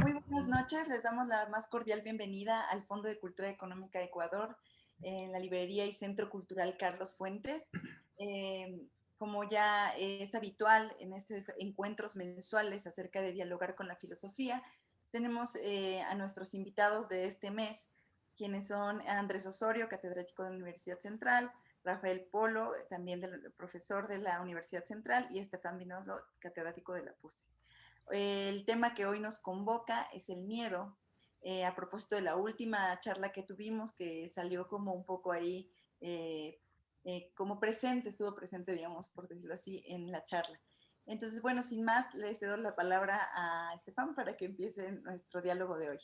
Muy buenas noches, les damos la más cordial bienvenida al Fondo de Cultura Económica de Ecuador, en la librería y Centro Cultural Carlos Fuentes. Como ya es habitual en estos encuentros mensuales acerca de dialogar con la filosofía, tenemos a nuestros invitados de este mes, quienes son Andrés Osorio, catedrático de la Universidad Central, Rafael Polo, también profesor de la Universidad Central, y Estefan Vinolo, catedrático de la PUSE. El tema que hoy nos convoca es el miedo, a propósito de la última charla que tuvimos, que salió como un poco ahí, como presente, estuvo presente, digamos, por decirlo así, en la charla. Entonces, bueno, sin más, le cedo la palabra a Estefan para que empiece nuestro diálogo de hoy.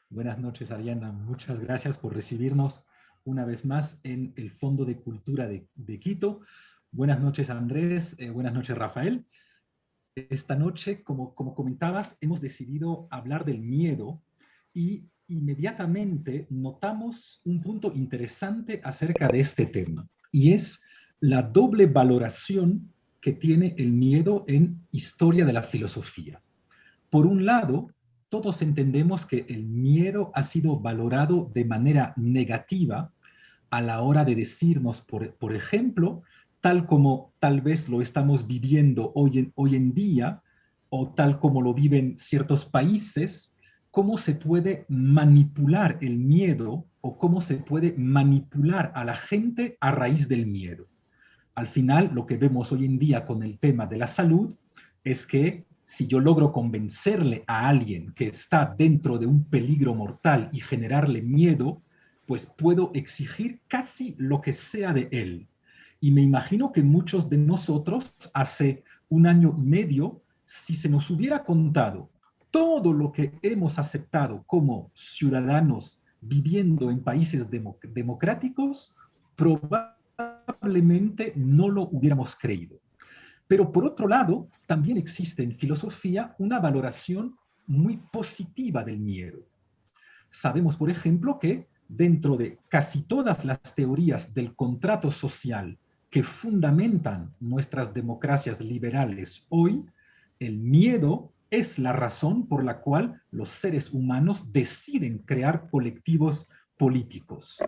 Buenas noches, Ariana. Muchas gracias por recibirnos una vez más en el Fondo de Cultura de Quito. Buenas noches, Andrés. Buenas noches, Rafael. Esta noche, como comentabas, hemos decidido hablar del miedo y inmediatamente notamos un punto interesante acerca de este tema, y es la doble valoración que tiene el miedo en historia de la filosofía. Por un lado, todos entendemos que el miedo ha sido valorado de manera negativa a la hora de decirnos, por ejemplo, tal como tal vez lo estamos viviendo hoy en día, o tal como lo viven ciertos países, cómo se puede manipular el miedo o cómo se puede manipular a la gente a raíz del miedo. Al final, lo que vemos hoy en día con el tema de la salud es que si yo logro convencerle a alguien que está dentro de un peligro mortal y generarle miedo, pues puedo exigir casi lo que sea de él. Y me imagino que muchos de nosotros hace un año y medio, si se nos hubiera contado todo lo que hemos aceptado como ciudadanos viviendo en países democráticos, probablemente no lo hubiéramos creído. Pero por otro lado, también existe en filosofía una valoración muy positiva del miedo. Sabemos, por ejemplo, que dentro de casi todas las teorías del contrato social que fundamentan nuestras democracias liberales hoy, el miedo es la razón por la cual los seres humanos deciden crear colectivos políticos.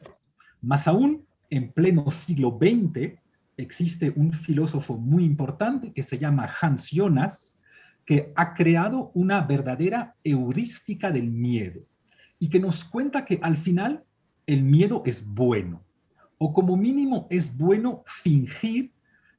Más aún, en pleno siglo XX, existe un filósofo muy importante que se llama Hans Jonas, que ha creado una verdadera heurística del miedo y que nos cuenta que al final el miedo es bueno, o como mínimo es bueno fingir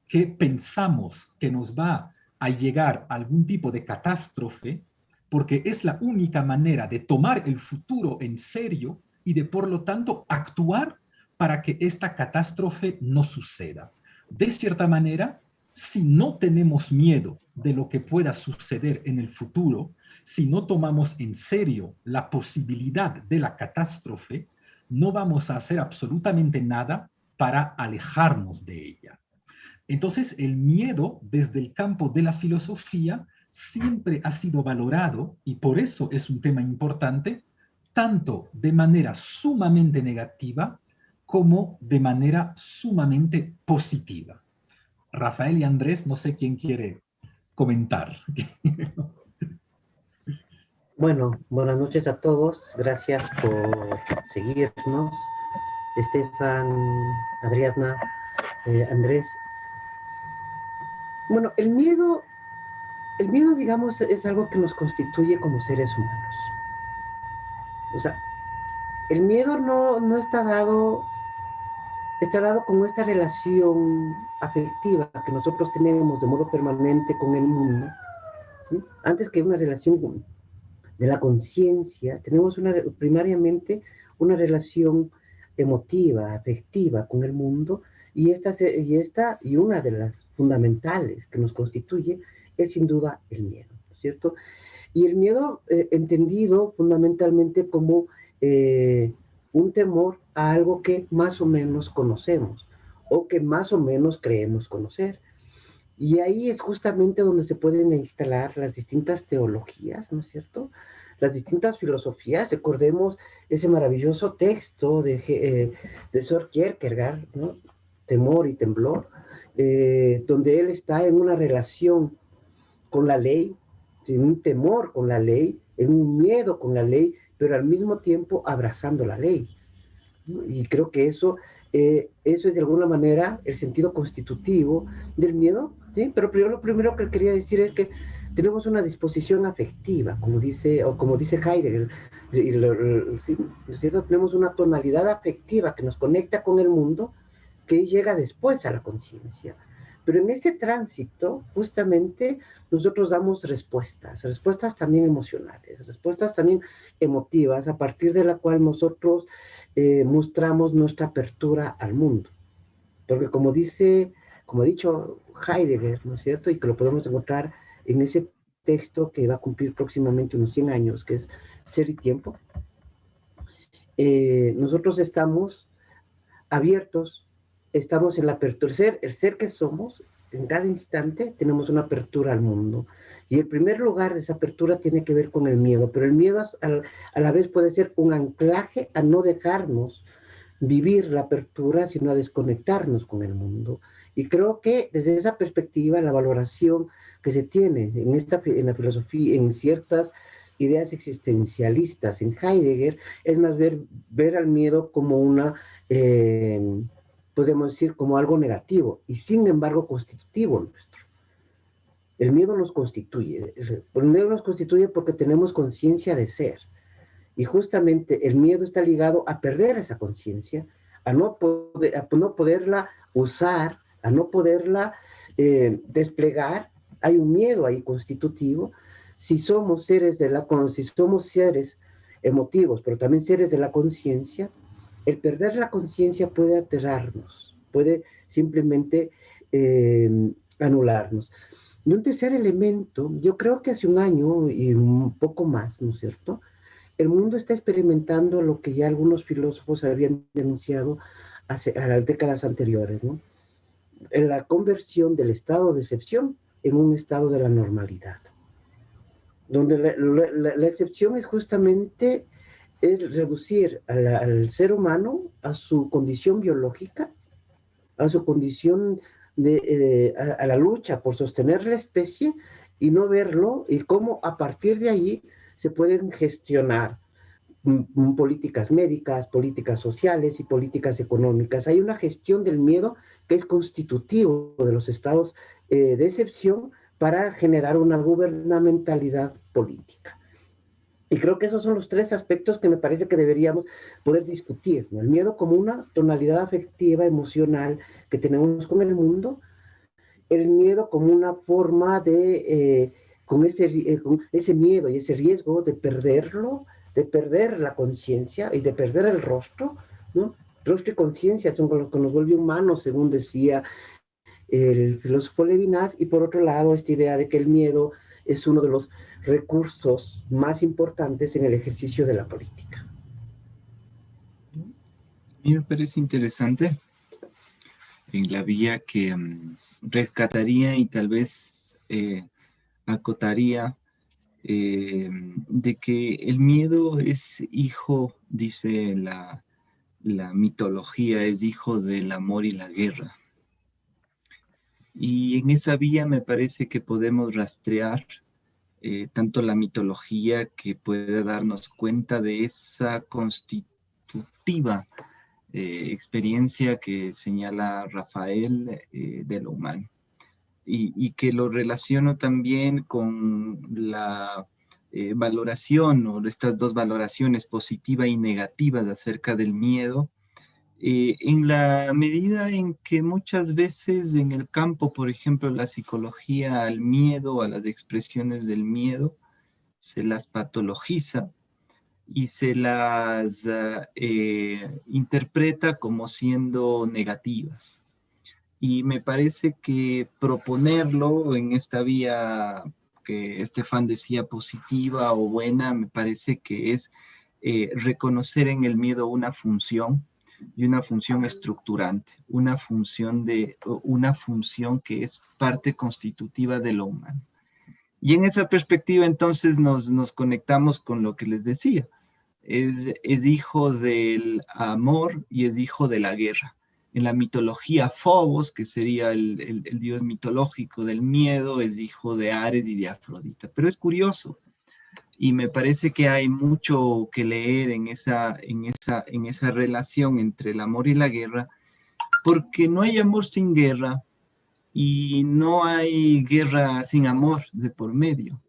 que pensamos que nos va a llegar algún tipo de catástrofe, porque es la única manera de tomar el futuro en serio y de, por lo tanto, actuar para que esta catástrofe no suceda. De cierta manera, si no tenemos miedo de lo que pueda suceder en el futuro, si no tomamos en serio la posibilidad de la catástrofe, no vamos a hacer absolutamente nada para alejarnos de ella. Entonces, el miedo desde el campo de la filosofía siempre ha sido valorado, y por eso es un tema importante, tanto de manera sumamente negativa como de manera sumamente positiva. Rafael y Andrés, no sé quién quiere comentar. Bueno, buenas noches a todos. Gracias por seguirnos. Estefan, Adriana, Andrés. Bueno, el miedo, digamos, es algo que nos constituye como seres humanos. O sea, el miedo no está dado como esta relación afectiva que nosotros tenemos de modo permanente con el mundo, ¿sí? Antes que una relación de la conciencia, tenemos primariamente una relación emotiva, afectiva con el mundo, y una de las fundamentales que nos constituye es sin duda el miedo, ¿no es cierto? Y el miedo, entendido fundamentalmente como un temor a algo que más o menos conocemos o que más o menos creemos conocer. Y ahí es justamente donde se pueden instalar las distintas teologías, ¿no es cierto? Las distintas filosofías. Recordemos ese maravilloso texto de Søren Kierkegaard, ¿no? Temor y temblor, donde él está en una relación con la ley, sin un temor con la ley, en un miedo con la ley, pero al mismo tiempo abrazando la ley, ¿no? Y creo que eso es de alguna manera el sentido constitutivo del miedo, ¿sí? Pero lo primero que quería decir es que tenemos una disposición afectiva, como dice Heidegger, ¿sí? ¿No es cierto? Tenemos una tonalidad afectiva que nos conecta con el mundo, que llega después a la conciencia. Pero en ese tránsito, justamente, nosotros damos respuestas también emocionales, respuestas también emotivas, a partir de la cual nosotros mostramos nuestra apertura al mundo. Porque como ha dicho Heidegger, ¿no es cierto? Y que lo podemos encontrar en ese texto que va a cumplir próximamente unos 100 años, que es Ser y Tiempo, nosotros estamos abiertos, estamos en la apertura, el ser que somos, en cada instante tenemos una apertura al mundo. Y el primer lugar de esa apertura tiene que ver con el miedo, pero el miedo a la vez puede ser un anclaje a no dejarnos vivir la apertura, sino a desconectarnos con el mundo. Y creo que desde esa perspectiva, la valoración que se tiene en la filosofía, en ciertas ideas existencialistas en Heidegger, es más ver al miedo como eh, podemos decir, como algo negativo, y sin embargo constitutivo nuestro. El miedo nos constituye. El miedo nos constituye porque tenemos conciencia de ser. Y justamente el miedo está ligado a perder esa conciencia, a no poderla usar, a no poderla desplegar. Hay un miedo ahí constitutivo. Si somos si somos seres emotivos, pero también seres de la conciencia, el perder la conciencia puede aterrarnos, puede simplemente anularnos. Y un tercer elemento, yo creo que hace un año y un poco más, ¿no es cierto?, el mundo está experimentando lo que ya algunos filósofos habían denunciado a las décadas anteriores, ¿no? En la conversión del estado de excepción en un estado de la normalidad, donde la excepción es justamente reducir al ser humano a su condición biológica, a su condición a la lucha por sostener la especie, y no verlo, y cómo a partir de ahí se pueden gestionar políticas médicas, políticas sociales y políticas económicas. Hay una gestión del miedo que es constitutivo de los estados de excepción para generar una gubernamentalidad política. Y creo que esos son los tres aspectos que me parece que deberíamos poder discutir, ¿no? El miedo como una tonalidad afectiva, emocional que tenemos con el mundo, el miedo como una forma con ese miedo y ese riesgo de perderlo, de perder la conciencia y de perder el rostro, ¿no? Rostro y conciencia son con los que nos vuelve humanos, según decía el filósofo Levinas, y por otro lado, esta idea de que el miedo es uno de los recursos más importantes en el ejercicio de la política. A mí me parece interesante en la vía que rescataría y tal vez acotaría de que el miedo es hijo, dice la mitología, es hijo del amor y la guerra. Y en esa vía me parece que podemos rastrear tanto la mitología, que puede darnos cuenta de esa constitutiva experiencia que señala Rafael de lo humano, y que lo relaciono también con la valoración, o estas dos valoraciones, positiva y negativa, acerca del miedo, en la medida en que muchas veces en el campo, por ejemplo, la psicología, al miedo, a las expresiones del miedo, se las patologiza y se las interpreta como siendo negativas. Y me parece que proponerlo en esta vía que Estefan decía positiva o buena, me parece que es reconocer en el miedo una función, y una función estructurante, una función que es parte constitutiva de lo humano. Y en esa perspectiva entonces nos conectamos con lo que les decía. Es hijo del amor y es hijo de la guerra. En la mitología, Fobos, que sería el dios mitológico del miedo, es hijo de Ares y de Afrodita. Pero es curioso, Y me parece que hay mucho que leer en esa relación entre el amor y la guerra, porque no hay amor sin guerra y no hay guerra sin amor de por medio.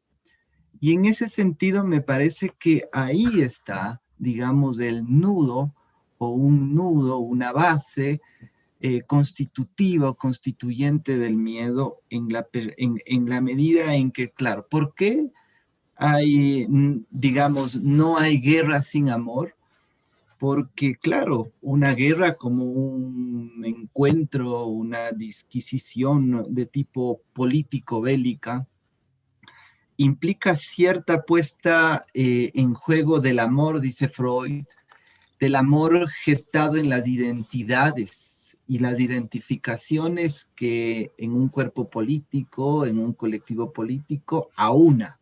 Y en ese sentido me parece que ahí está, digamos, el nudo o un nudo, una base constitutiva o constituyente del miedo en la medida en que, claro, ¿por qué hay, digamos, no hay guerra sin amor? Porque, claro, una guerra como un encuentro, una disquisición de tipo político-bélica, implica cierta puesta en juego del amor, dice Freud, del amor gestado en las identidades y las identificaciones que en un cuerpo político, en un colectivo político, aúna.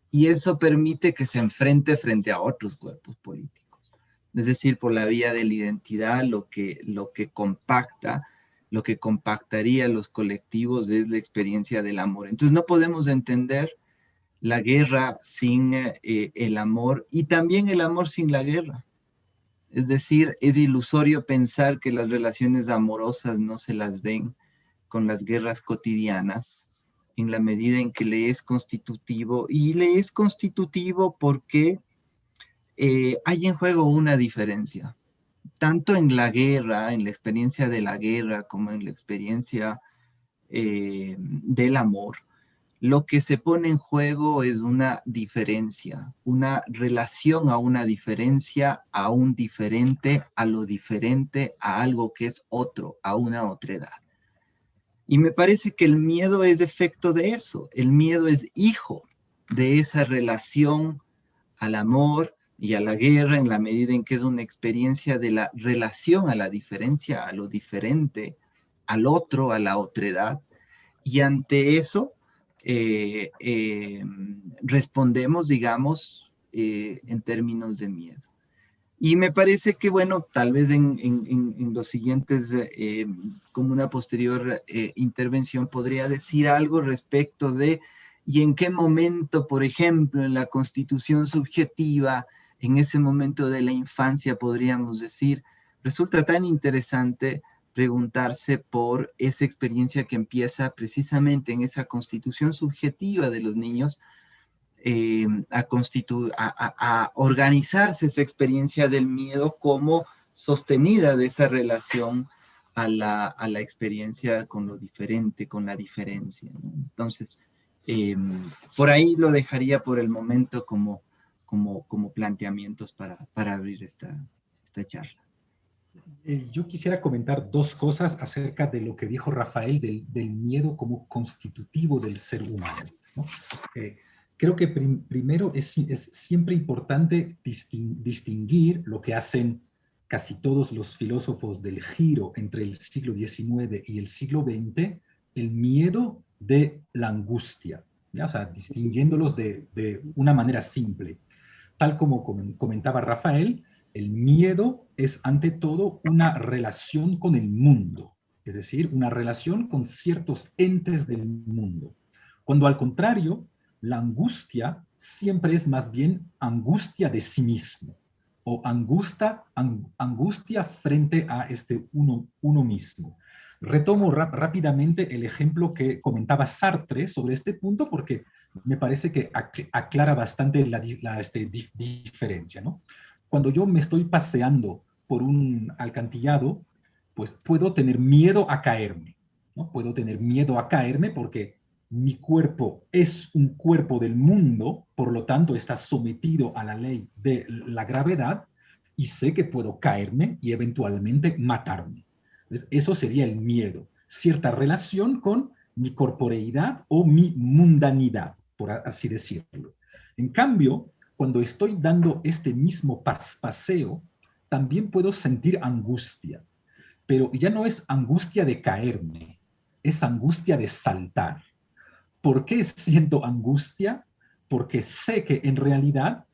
Y eso permite que se enfrente frente a otros cuerpos políticos. Es decir, por la vía de la identidad, lo que compacta, lo que compactaría los colectivos es la experiencia del amor. Entonces no podemos entender la guerra sin el amor y también el amor sin la guerra. Es decir, es ilusorio pensar que las relaciones amorosas no se las ven con las guerras cotidianas en la medida en que le es constitutivo, y le es constitutivo porque hay en juego una diferencia, tanto en la guerra, en la experiencia de la guerra, como en la experiencia del amor. Lo que se pone en juego es una diferencia, una relación a una diferencia, a un diferente, a lo diferente, a algo que es otro, a una otredad. Y me parece que el miedo es efecto de eso. El miedo es hijo de esa relación al amor y a la guerra, en la medida en que es una experiencia de la relación a la diferencia, a lo diferente, al otro, a la otredad. Y ante eso respondemos, digamos, en términos de miedo. Y me parece que, bueno, tal vez en los siguientes, como una posterior intervención, podría decir algo respecto de, y en qué momento, por ejemplo, en la constitución subjetiva, en ese momento de la infancia, podríamos decir, resulta tan interesante preguntarse por esa experiencia que empieza precisamente en esa constitución subjetiva de los niños, a organizarse esa experiencia del miedo como sostenida de esa relación a la experiencia con lo diferente, con la diferencia, ¿no? Entonces, por ahí lo dejaría por el momento como planteamientos para abrir esta charla. Yo quisiera comentar dos cosas acerca de lo que dijo Rafael del miedo como constitutivo del ser humano, ¿no? Creo que primero es siempre importante distinguir lo que hacen casi todos los filósofos del giro entre el siglo XIX y el siglo XX, el miedo de la angustia, ¿ya? O sea, distinguiéndolos de una manera simple. Tal como comentaba Rafael, el miedo es ante todo una relación con el mundo, es decir, una relación con ciertos entes del mundo. Cuando al contrario, la angustia siempre es más bien angustia de sí mismo o angustia frente a uno mismo. Retomo rápidamente el ejemplo que comentaba Sartre sobre este punto porque me parece que aclara bastante la diferencia, ¿no? Cuando yo me estoy paseando por un alcantillado, pues puedo tener miedo a caerme, ¿no? Puedo tener miedo a caerme porque mi cuerpo es un cuerpo del mundo, por lo tanto está sometido a la ley de la gravedad y sé que puedo caerme y eventualmente matarme. Entonces, eso sería el miedo, cierta relación con mi corporeidad o mi mundanidad, por así decirlo. En cambio, cuando estoy dando este mismo paseo, también puedo sentir angustia, pero ya no es angustia de caerme, es angustia de saltar. ¿Por qué siento angustia? Porque sé que en realidad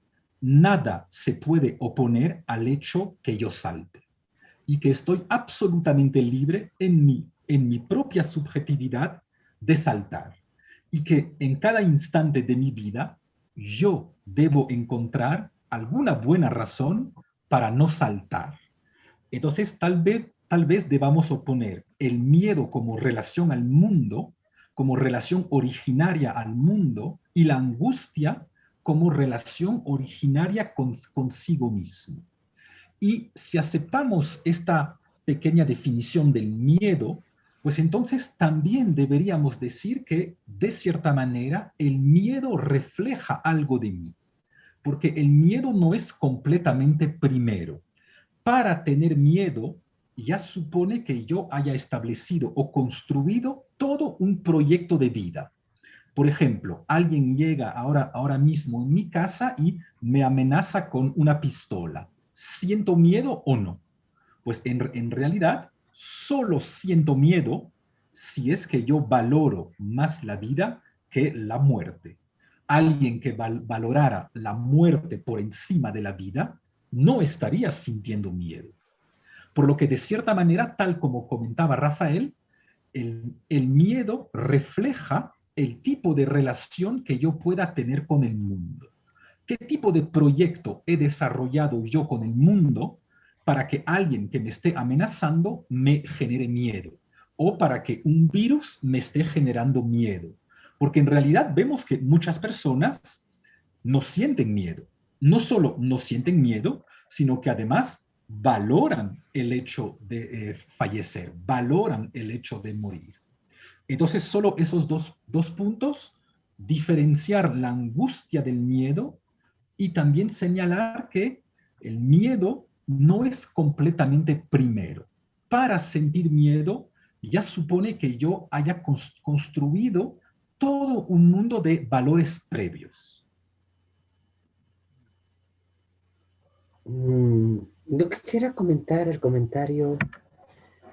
nada se puede oponer al hecho que yo salte y que estoy absolutamente libre en mi propia subjetividad de saltar y que en cada instante de mi vida yo debo encontrar alguna buena razón para no saltar. Entonces, tal vez debamos oponer el miedo como relación al mundo, como relación originaria al mundo, y la angustia como relación originaria consigo mismo. Y si aceptamos esta pequeña definición del miedo, pues entonces también deberíamos decir que, de cierta manera, el miedo refleja algo de mí, porque el miedo no es completamente primero. Para tener miedo, ya supone que yo haya establecido o construido todo un proyecto de vida. Por ejemplo, alguien llega ahora mismo en mi casa y me amenaza con una pistola. ¿Siento miedo o no? Pues en realidad solo siento miedo si es que yo valoro más la vida que la muerte. Alguien que valorara la muerte por encima de la vida no estaría sintiendo miedo. Por lo que de cierta manera, tal como comentaba Rafael, el miedo refleja el tipo de relación que yo pueda tener con el mundo. ¿Qué tipo de proyecto he desarrollado yo con el mundo para que alguien que me esté amenazando me genere miedo? O para que un virus me esté generando miedo. Porque en realidad vemos que muchas personas no sienten miedo. No solo no sienten miedo, sino que además valoran el hecho de fallecer, valoran el hecho de morir. Entonces, solo esos dos puntos, diferenciar la angustia del miedo y también señalar que el miedo no es completamente primero. Para sentir miedo, ya supone que yo haya construido todo un mundo de valores previos. Yo quisiera comentar el comentario.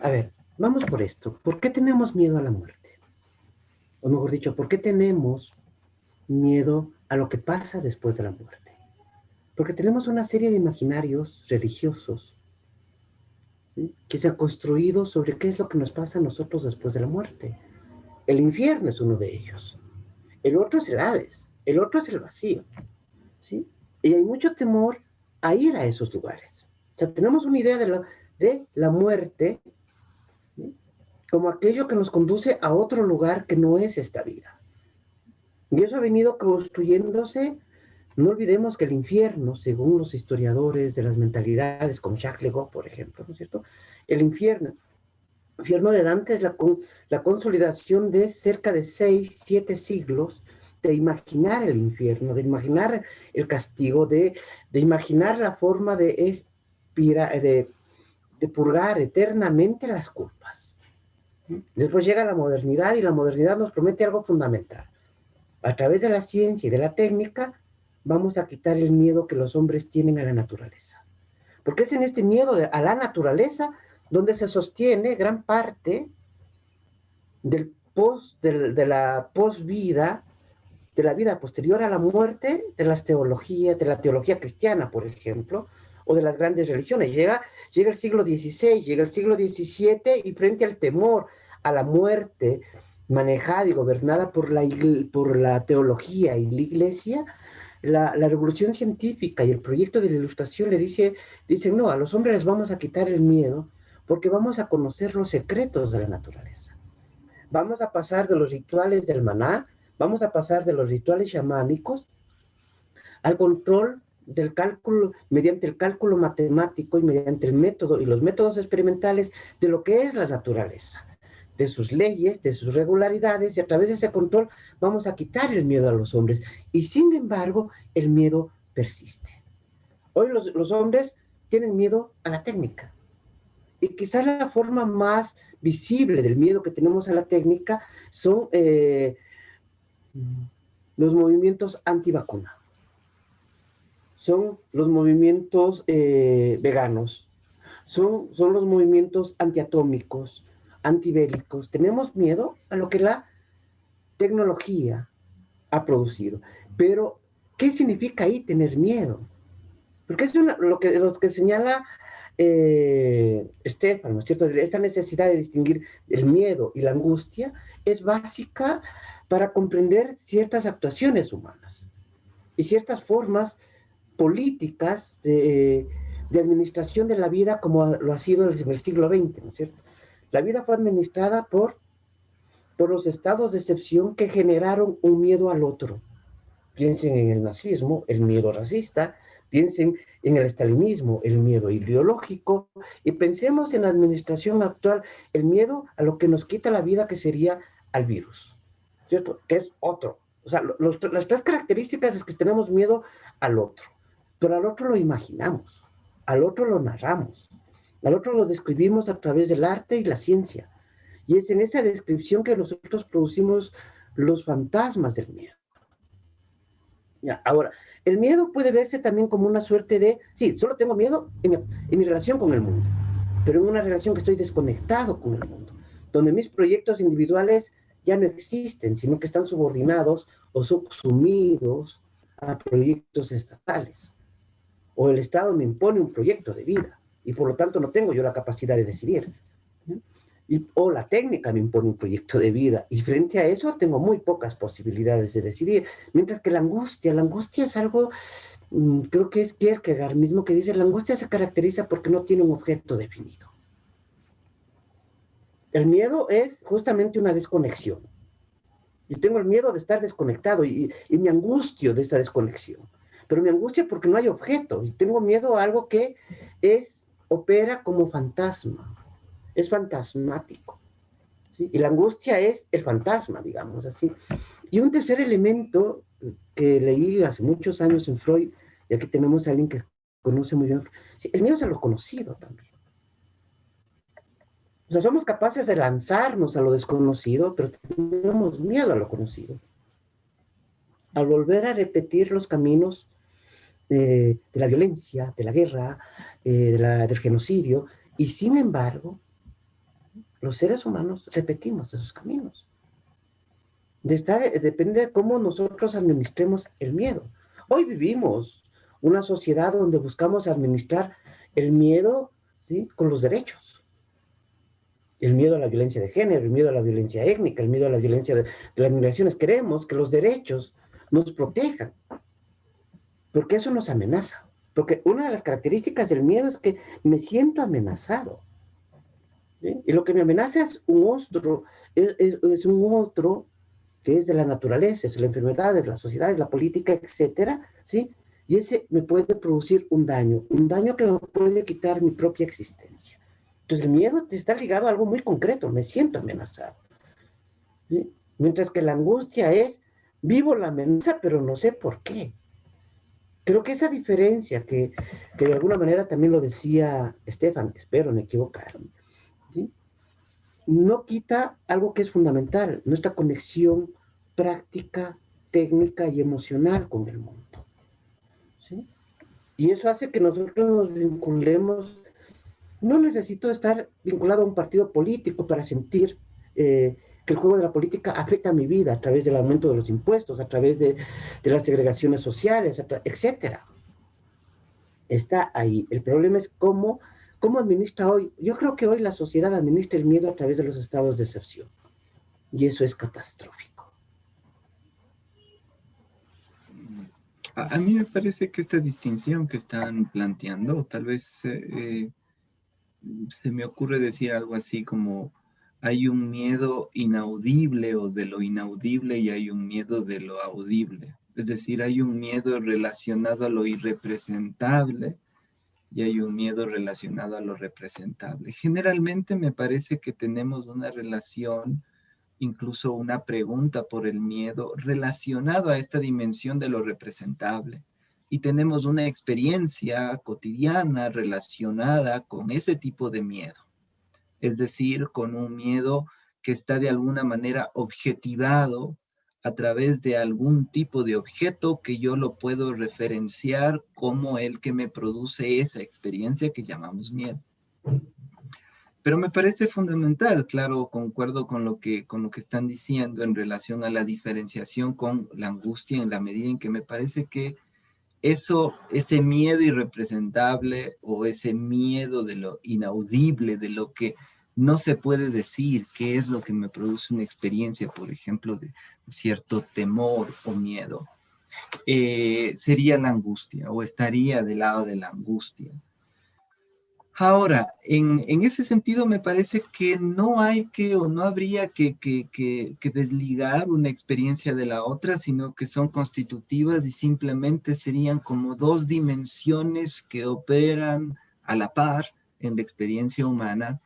A ver, vamos por esto. ¿Por qué tenemos miedo a la muerte? O mejor dicho, ¿por qué tenemos miedo a lo que pasa después de la muerte? Porque tenemos una serie de imaginarios religiosos, ¿sí?, que se han construido sobre qué es lo que nos pasa a nosotros después de la muerte. El infierno es uno de ellos. El otro es el Hades. El otro es el vacío, ¿sí? Y hay mucho temor a ir a esos lugares. O sea, tenemos una idea de la muerte, ¿sí?, como aquello que nos conduce a otro lugar que no es esta vida. Y eso ha venido construyéndose. No olvidemos que el infierno, según los historiadores de las mentalidades, como Jacques Le Goff, por ejemplo, ¿no es cierto? El infierno de Dante es la consolidación de cerca de 6, 7 siglos de imaginar el infierno, de imaginar el castigo, de imaginar la forma de purgar eternamente las culpas. Después llega la modernidad y la modernidad nos promete algo fundamental. A través de la ciencia y de la técnica vamos a quitar el miedo que los hombres tienen a la naturaleza. Porque es en este miedo a la naturaleza donde se sostiene gran parte de la posvida, de la vida posterior a la muerte, de las teologías, de la teología cristiana, por ejemplo, o de las grandes religiones. Llega el siglo XVI, llega el siglo XVII, y frente al temor a la muerte manejada y gobernada por la teología y la iglesia, la revolución científica y el proyecto de la ilustración le dicen, no, a los hombres les vamos a quitar el miedo porque vamos a conocer los secretos de la naturaleza. Vamos a pasar de los rituales del maná, vamos a pasar de los rituales chamánicos al control del cálculo, mediante el cálculo matemático y mediante el método y los métodos experimentales de lo que es la naturaleza, de sus leyes, de sus regularidades, y a través de ese control vamos a quitar el miedo a los hombres. Y sin embargo, el miedo persiste. Hoy los hombres tienen miedo a la técnica. Y quizás la forma más visible del miedo que tenemos a la técnica son los movimientos antivacuna. Son los movimientos veganos. Son los movimientos antiatómicos, antibélicos. Tenemos miedo a lo que la tecnología ha producido. Pero, ¿qué significa ahí tener miedo? Porque es lo que señala Stefan, ¿no es cierto? Esta necesidad de distinguir el miedo y la angustia es básica para comprender ciertas actuaciones humanas. y ciertas formas políticas de administración de la vida como lo ha sido en el siglo XX, ¿no es cierto? La vida fue administrada por los estados de excepción que generaron un miedo al otro. Piensen en el nazismo, el miedo racista, piensen en el estalinismo, el miedo ideológico, y pensemos en la administración actual, el miedo a lo que nos quita la vida, que sería al virus, ¿cierto? Que es otro. O sea, las tres características es que tenemos miedo al otro, pero al otro lo imaginamos, al otro lo narramos, al otro lo describimos a través del arte y la ciencia, y es en esa descripción que nosotros producimos los fantasmas del miedo. Ya, ahora, el miedo puede verse también como una suerte de, sí, solo tengo miedo en mi relación con el mundo, pero en una relación que estoy desconectado con el mundo, donde mis proyectos individuales ya no existen, sino que están subordinados o subsumidos a proyectos estatales. O el Estado me impone un proyecto de vida y por lo tanto no tengo yo la capacidad de decidir. O la técnica me impone un proyecto de vida y frente a eso tengo muy pocas posibilidades de decidir. Mientras que la angustia es algo, creo que es Kierkegaard mismo que dice, la angustia se caracteriza porque no tiene un objeto definido. El miedo es justamente una desconexión. Yo tengo el miedo de estar desconectado y me angustio de esta desconexión. Pero me angustia porque no hay objeto y tengo miedo a algo que opera como fantasma. Es fantasmático, ¿sí? Y la angustia es el fantasma, digamos así. Y un tercer elemento que leí hace muchos años en Freud, y aquí tenemos a alguien que conoce muy bien, sí, el miedo es a lo conocido también. O sea, somos capaces de lanzarnos a lo desconocido, pero tenemos miedo a lo conocido. Al volver a repetir los caminos de la violencia, de la guerra, del genocidio, y sin embargo, los seres humanos repetimos esos caminos. Depende de cómo nosotros administremos el miedo. Hoy vivimos una sociedad donde buscamos administrar el miedo, ¿sí?, con los derechos. El miedo a la violencia de género, el miedo a la violencia étnica, el miedo a la violencia de las migraciones. Queremos que los derechos nos protejan, porque eso nos amenaza. Porque una de las características del miedo es que me siento amenazado. ¿Sí? Y lo que me amenaza es un monstruo, es un otro que es de la naturaleza, es la enfermedad, es la sociedad, es la política, etcétera, ¿sí? Y ese me puede producir un daño que me puede quitar mi propia existencia. Entonces el miedo está ligado a algo muy concreto, me siento amenazado, ¿sí? Mientras que la angustia es, vivo la amenaza, pero no sé por qué. Creo que esa diferencia, que de alguna manera también lo decía Stefan, espero no equivocarme, ¿sí?, no quita algo que es fundamental, nuestra conexión práctica, técnica y emocional con el mundo, ¿sí? Y eso hace que nosotros nos vinculemos. No necesito estar vinculado a un partido político para sentir que el juego de la política afecta a mi vida a través del aumento de los impuestos, a través de las segregaciones sociales, etcétera. Está ahí. El problema es cómo administra hoy. Yo creo que hoy la sociedad administra el miedo a través de los estados de excepción. Y eso es catastrófico. A mí me parece que esta distinción que están planteando, tal vez se me ocurre decir algo así como hay un miedo inaudible o de lo inaudible y hay un miedo de lo audible. Es decir, hay un miedo relacionado a lo irrepresentable y hay un miedo relacionado a lo representable. Generalmente me parece que tenemos una relación, incluso una pregunta por el miedo relacionado a esta dimensión de lo representable. Y tenemos una experiencia cotidiana relacionada con ese tipo de miedo. Es decir, con un miedo que está de alguna manera objetivado a través de algún tipo de objeto que yo lo puedo referenciar como el que me produce esa experiencia que llamamos miedo. Pero me parece fundamental, claro, concuerdo con lo que están diciendo en relación a la diferenciación con la angustia, en la medida en que me parece que ese miedo irrepresentable o ese miedo de lo inaudible, de lo que no se puede decir, qué es lo que me produce una experiencia, por ejemplo, de cierto temor o miedo, sería la angustia o estaría del lado de la angustia. Ahora, en ese sentido me parece que no hay que o no habría que desligar una experiencia de la otra, sino que son constitutivas y simplemente serían como dos dimensiones que operan a la par en la experiencia humana.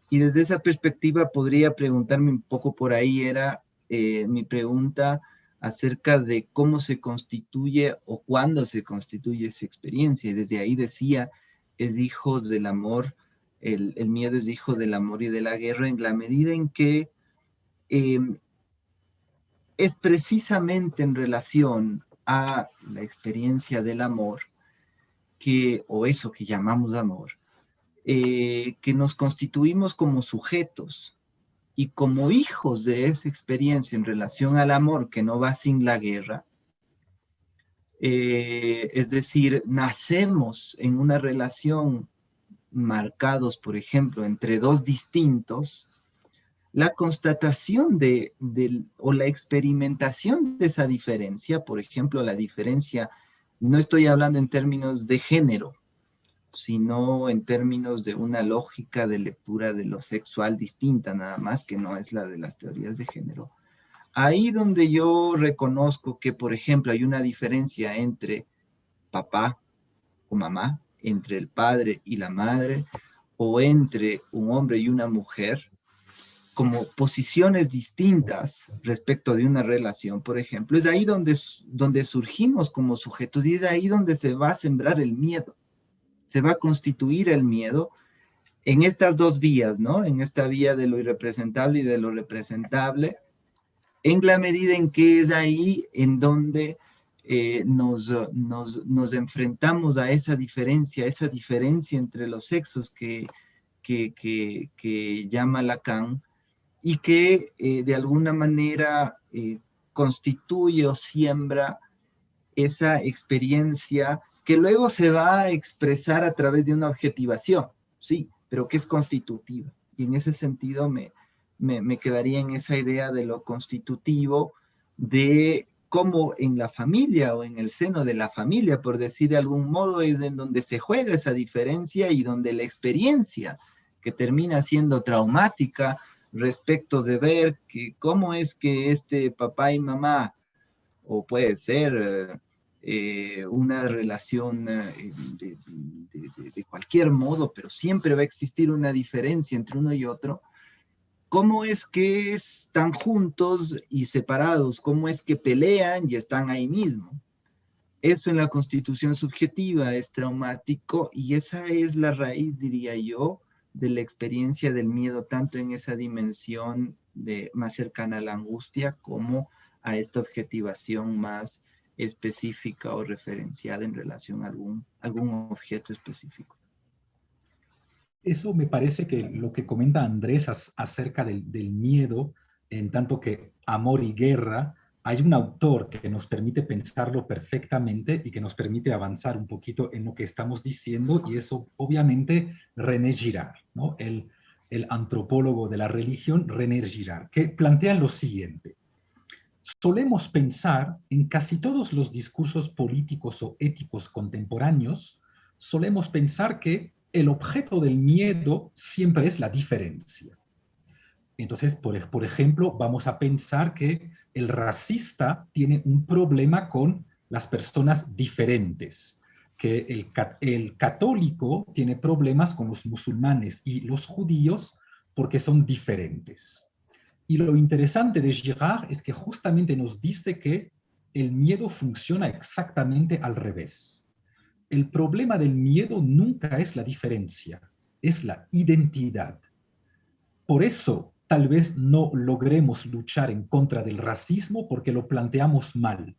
Y desde esa perspectiva podría preguntarme un poco por ahí, era mi pregunta acerca de cómo se constituye o cuándo se constituye esa experiencia. Y desde ahí decía, es hijos del amor, el miedo es hijo del amor y de la guerra, en la medida en que es precisamente en relación a la experiencia del amor, o eso que llamamos amor, que nos constituimos como sujetos y como hijos de esa experiencia en relación al amor que no va sin la guerra. Es decir, nacemos en una relación marcados, por ejemplo, entre dos distintos. La constatación o la experimentación de esa diferencia, por ejemplo, la diferencia, no estoy hablando en términos de género, sino en términos de una lógica de lectura de lo sexual distinta, nada más, que no es la de las teorías de género. Ahí donde yo reconozco que, por ejemplo, hay una diferencia entre papá o mamá, entre el padre y la madre, o entre un hombre y una mujer, como posiciones distintas respecto de una relación, por ejemplo, es ahí donde surgimos como sujetos y es ahí donde se va a sembrar el miedo. Se va a constituir el miedo en estas dos vías, ¿no? En esta vía de lo irrepresentable y de lo representable, en la medida en que es ahí en donde nos enfrentamos a esa diferencia entre los sexos que llama Lacan y que de alguna manera constituye o siembra esa experiencia que luego se va a expresar a través de una objetivación, sí, pero que es constitutiva. Y en ese sentido me quedaría en esa idea de lo constitutivo, de cómo en la familia o en el seno de la familia, por decir de algún modo, es en donde se juega esa diferencia y donde la experiencia que termina siendo traumática respecto de ver que cómo es que este papá y mamá, o puede ser una relación de cualquier modo, pero siempre va a existir una diferencia entre uno y otro. ¿Cómo es que están juntos y separados? ¿Cómo es que pelean y están ahí mismo? Eso en la constitución subjetiva es traumático y esa es la raíz, diría yo, de la experiencia del miedo, tanto en esa dimensión más cercana a la angustia como a esta objetivación más específica o referenciada en relación a algún objeto específico. Eso me parece que lo que comenta Andrés acerca del miedo, en tanto que amor y guerra, hay un autor que nos permite pensarlo perfectamente y que nos permite avanzar un poquito en lo que estamos diciendo, y eso obviamente René Girard, ¿no? El antropólogo de la religión René Girard, que plantea lo siguiente. Solemos pensar en casi todos los discursos políticos o éticos contemporáneos, solemos pensar que el objeto del miedo siempre es la diferencia. Entonces, por ejemplo, vamos a pensar que el racista tiene un problema con las personas diferentes, que el católico tiene problemas con los musulmanes y los judíos porque son diferentes. Y lo interesante de Girard es que justamente nos dice que el miedo funciona exactamente al revés. El problema del miedo nunca es la diferencia, es la identidad. Por eso, tal vez no logremos luchar en contra del racismo porque lo planteamos mal.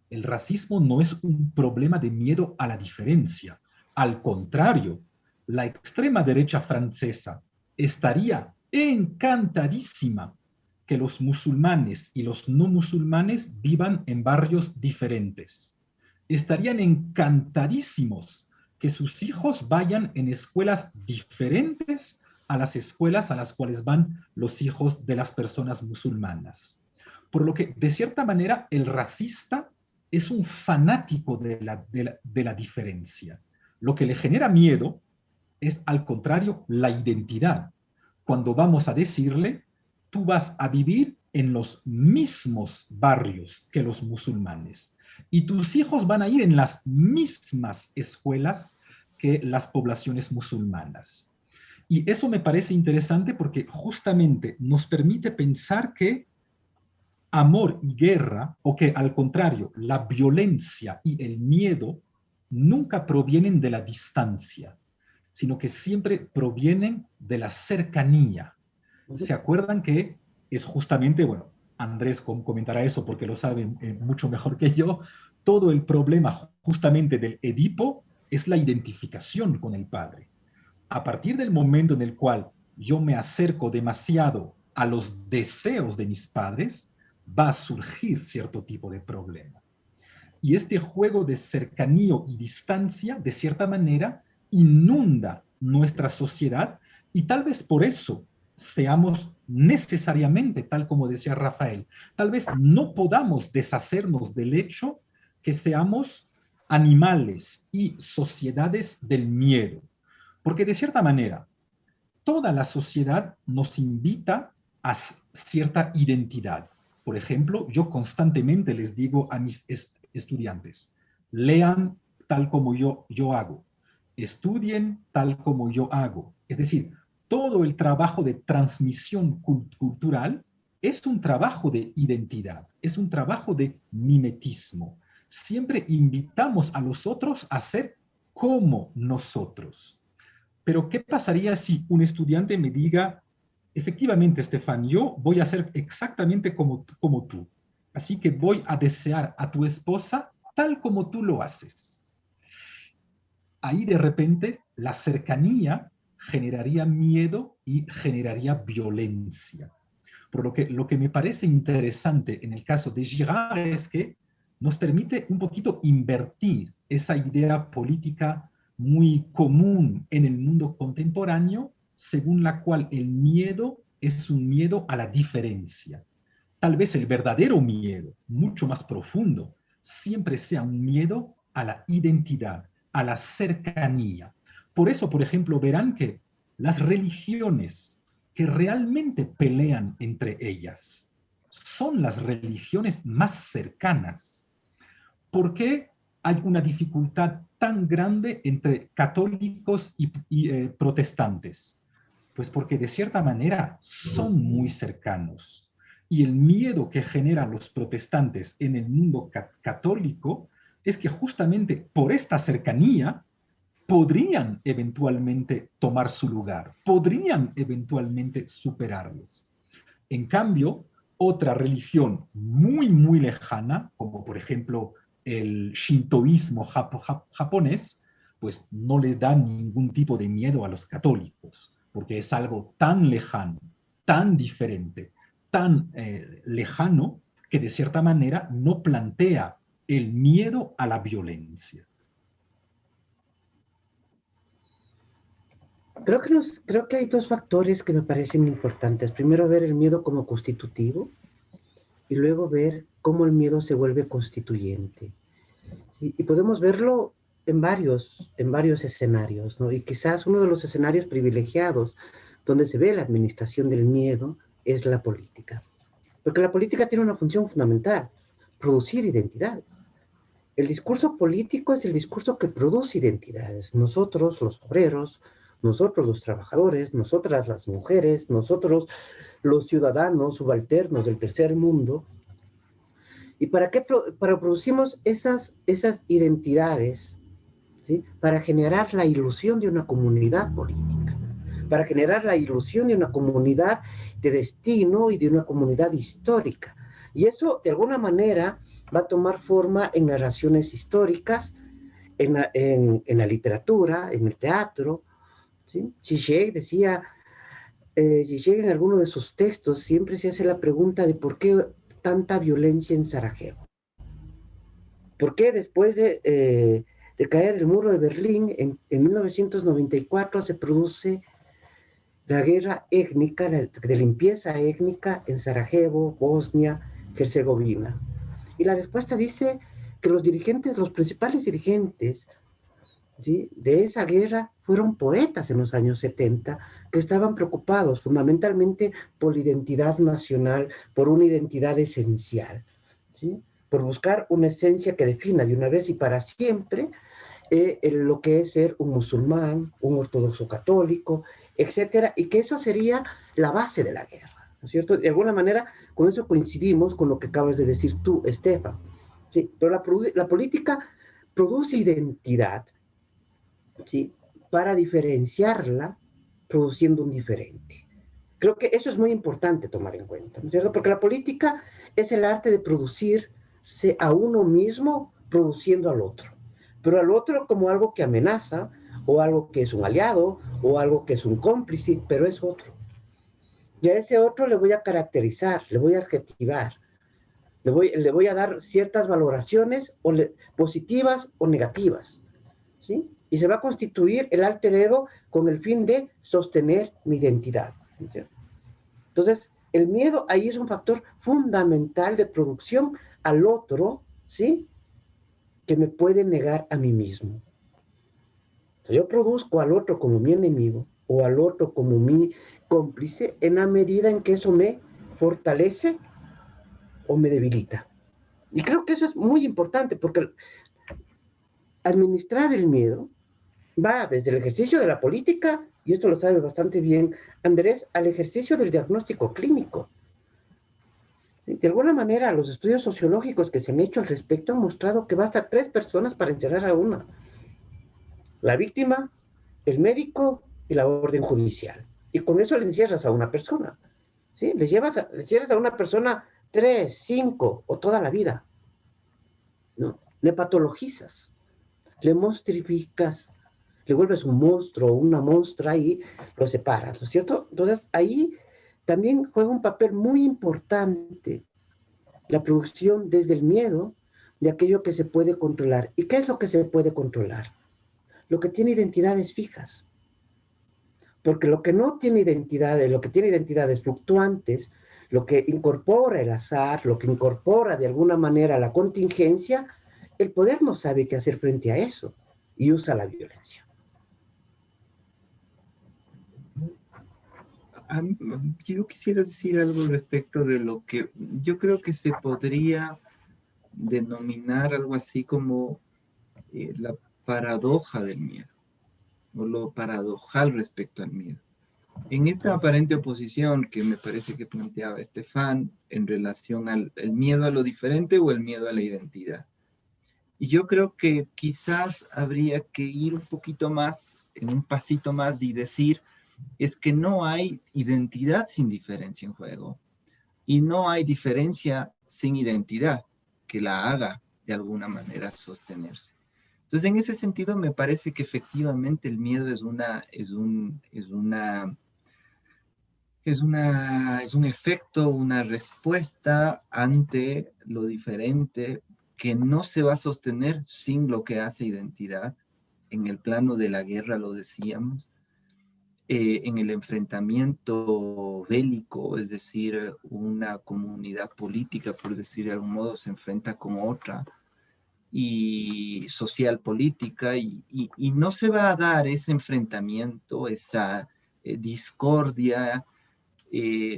El racismo no es un problema de miedo a la diferencia. Al contrario, la extrema derecha francesa estaría encantadísima que los musulmanes y los no musulmanes vivan en barrios diferentes. Estarían encantadísimos que sus hijos vayan en escuelas diferentes a las escuelas a las cuales van los hijos de las personas musulmanas. Por lo que, de cierta manera, el racista es un fanático de la diferencia. Lo que le genera miedo es, al contrario, la identidad. Cuando vamos a decirle, tú vas a vivir en los mismos barrios que los musulmanes y tus hijos van a ir en las mismas escuelas que las poblaciones musulmanas. Y eso me parece interesante porque justamente nos permite pensar que amor y guerra, o que al contrario, la violencia y el miedo nunca provienen de la distancia, sino que siempre provienen de la cercanía. ¿Se acuerdan que es justamente, bueno, Andrés comentará eso porque lo saben mucho mejor que yo, todo el problema justamente del Edipo es la identificación con el padre? A partir del momento en el cual yo me acerco demasiado a los deseos de mis padres, va a surgir cierto tipo de problema. Y este juego de cercanía y distancia, de cierta manera, inunda nuestra sociedad y tal vez por eso seamos necesariamente, tal como decía Rafael, tal vez no podamos deshacernos del hecho que seamos animales y sociedades del miedo. Porque de cierta manera, toda la sociedad nos invita a cierta identidad. Por ejemplo, yo constantemente les digo a mis estudiantes, lean tal como yo hago, estudien tal como yo hago. Es decir, todo el trabajo de transmisión cultural es un trabajo de identidad, es un trabajo de mimetismo. Siempre invitamos a los otros a ser como nosotros. Pero ¿qué pasaría si un estudiante me diga, efectivamente, Estefan, yo voy a ser exactamente como tú, así que voy a desear a tu esposa tal como tú lo haces? Ahí de repente la cercanía generaría miedo y generaría violencia. Por lo que me parece interesante en el caso de Girard es que nos permite un poquito invertir esa idea política muy común en el mundo contemporáneo, según la cual el miedo es un miedo a la diferencia. Tal vez el verdadero miedo, mucho más profundo, siempre sea un miedo a la identidad, a la cercanía. Por eso, por ejemplo, verán que las religiones que realmente pelean entre ellas son las religiones más cercanas. ¿Por qué hay una dificultad tan grande entre católicos y protestantes? Pues porque de cierta manera son muy cercanos. Y el miedo que generan los protestantes en el mundo católico es que justamente por esta cercanía podrían eventualmente tomar su lugar, podrían eventualmente superarles. En cambio, otra religión muy lejana, como por ejemplo el shintoísmo japonés, pues no les da ningún tipo de miedo a los católicos, porque es algo tan lejano, tan diferente, tan lejano, que de cierta manera no plantea el miedo a la violencia. Creo que hay dos factores que me parecen importantes. Primero, ver el miedo como constitutivo y luego ver cómo el miedo se vuelve constituyente. ¿Sí? Y podemos verlo en varios escenarios, ¿no? Y quizás uno de los escenarios privilegiados donde se ve la administración del miedo es la política. Porque la política tiene una función fundamental, producir identidades. El discurso político es el discurso que produce identidades. Nosotros, los obreros, nosotros los trabajadores, nosotras las mujeres, nosotros los ciudadanos subalternos del tercer mundo. ¿Y para qué producimos esas identidades? ¿Sí? Para generar la ilusión de una comunidad política, para generar la ilusión de una comunidad de destino y de una comunidad histórica. Y eso, de alguna manera, va a tomar forma en narraciones históricas, en la literatura, en el teatro. ¿Sí? Zizek decía, Zizek en alguno de sus textos siempre se hace la pregunta de por qué tanta violencia en Sarajevo. ¿Por qué después de caer el muro de Berlín en 1994 se produce la guerra étnica, de limpieza étnica en Sarajevo, Bosnia, Herzegovina? Y la respuesta dice, que los dirigentes, los principales dirigentes, ¿sí?, de esa guerra fueron poetas en los años 70 que estaban preocupados fundamentalmente por la identidad nacional, por una identidad esencial, ¿sí?, por buscar una esencia que defina de una vez y para siempre lo que es ser un musulmán, un ortodoxo católico, etcétera, y que eso sería la base de la guerra, ¿no es cierto? De alguna manera, con eso coincidimos con lo que acabas de decir tú, Estefan, ¿sí? Pero la política produce identidad, ¿sí?, para diferenciarla, produciendo un diferente. Creo que eso es muy importante tomar en cuenta, ¿no es cierto? Porque la política es el arte de producirse a uno mismo produciendo al otro, pero al otro como algo que amenaza, o algo que es un aliado, o algo que es un cómplice, pero es otro. Y a ese otro le voy a caracterizar, le voy a adjetivar, le voy a dar ciertas valoraciones positivas o negativas, ¿sí? Y se va a constituir el alter ego con el fin de sostener mi identidad, ¿sí? Entonces, el miedo ahí es un factor fundamental de producción al otro, ¿sí?, que me puede negar a mí mismo. O sea, yo produzco al otro como mi enemigo o al otro como mi cómplice en la medida en que eso me fortalece o me debilita. Y creo que eso es muy importante porque administrar el miedo va desde el ejercicio de la política, y esto lo sabe bastante bien Andrés, al ejercicio del diagnóstico clínico. ¿Sí? De alguna manera, los estudios sociológicos que se han hecho al respecto han mostrado que basta 3 personas para encerrar a una: la víctima, el médico y la orden judicial. Y con eso le encierras a una persona, ¿sí? Le cierras a una persona 3, 5 o toda la vida, ¿no? Le patologizas, le monstrificas, le vuelves un monstruo o una monstrua y lo separas, ¿no es cierto? Entonces ahí también juega un papel muy importante la producción desde el miedo de aquello que se puede controlar. ¿Y qué es lo que se puede controlar? Lo que tiene identidades fijas. Porque lo que no tiene identidades, lo que tiene identidades fluctuantes, lo que incorpora el azar, lo que incorpora de alguna manera la contingencia, el poder no sabe qué hacer frente a eso y usa la violencia. Yo quisiera decir algo respecto de lo que yo creo que se podría denominar algo así como la paradoja del miedo, o lo paradojal respecto al miedo. En esta aparente oposición que me parece que planteaba Estefan en relación al el miedo a lo diferente o el miedo a la identidad. Y yo creo que quizás habría que ir un poquito más, en un pasito más y decir, es que no hay identidad sin diferencia en juego y no hay diferencia sin identidad que la haga de alguna manera sostenerse. Entonces, en ese sentido, me parece que efectivamente el miedo es un efecto, una respuesta ante lo diferente que no se va a sostener sin lo que hace identidad. En el plano de la guerra lo decíamos, en el enfrentamiento bélico, es decir, una comunidad política, por decir de algún modo, se enfrenta con otra, y social política, y no se va a dar ese enfrentamiento, esa discordia,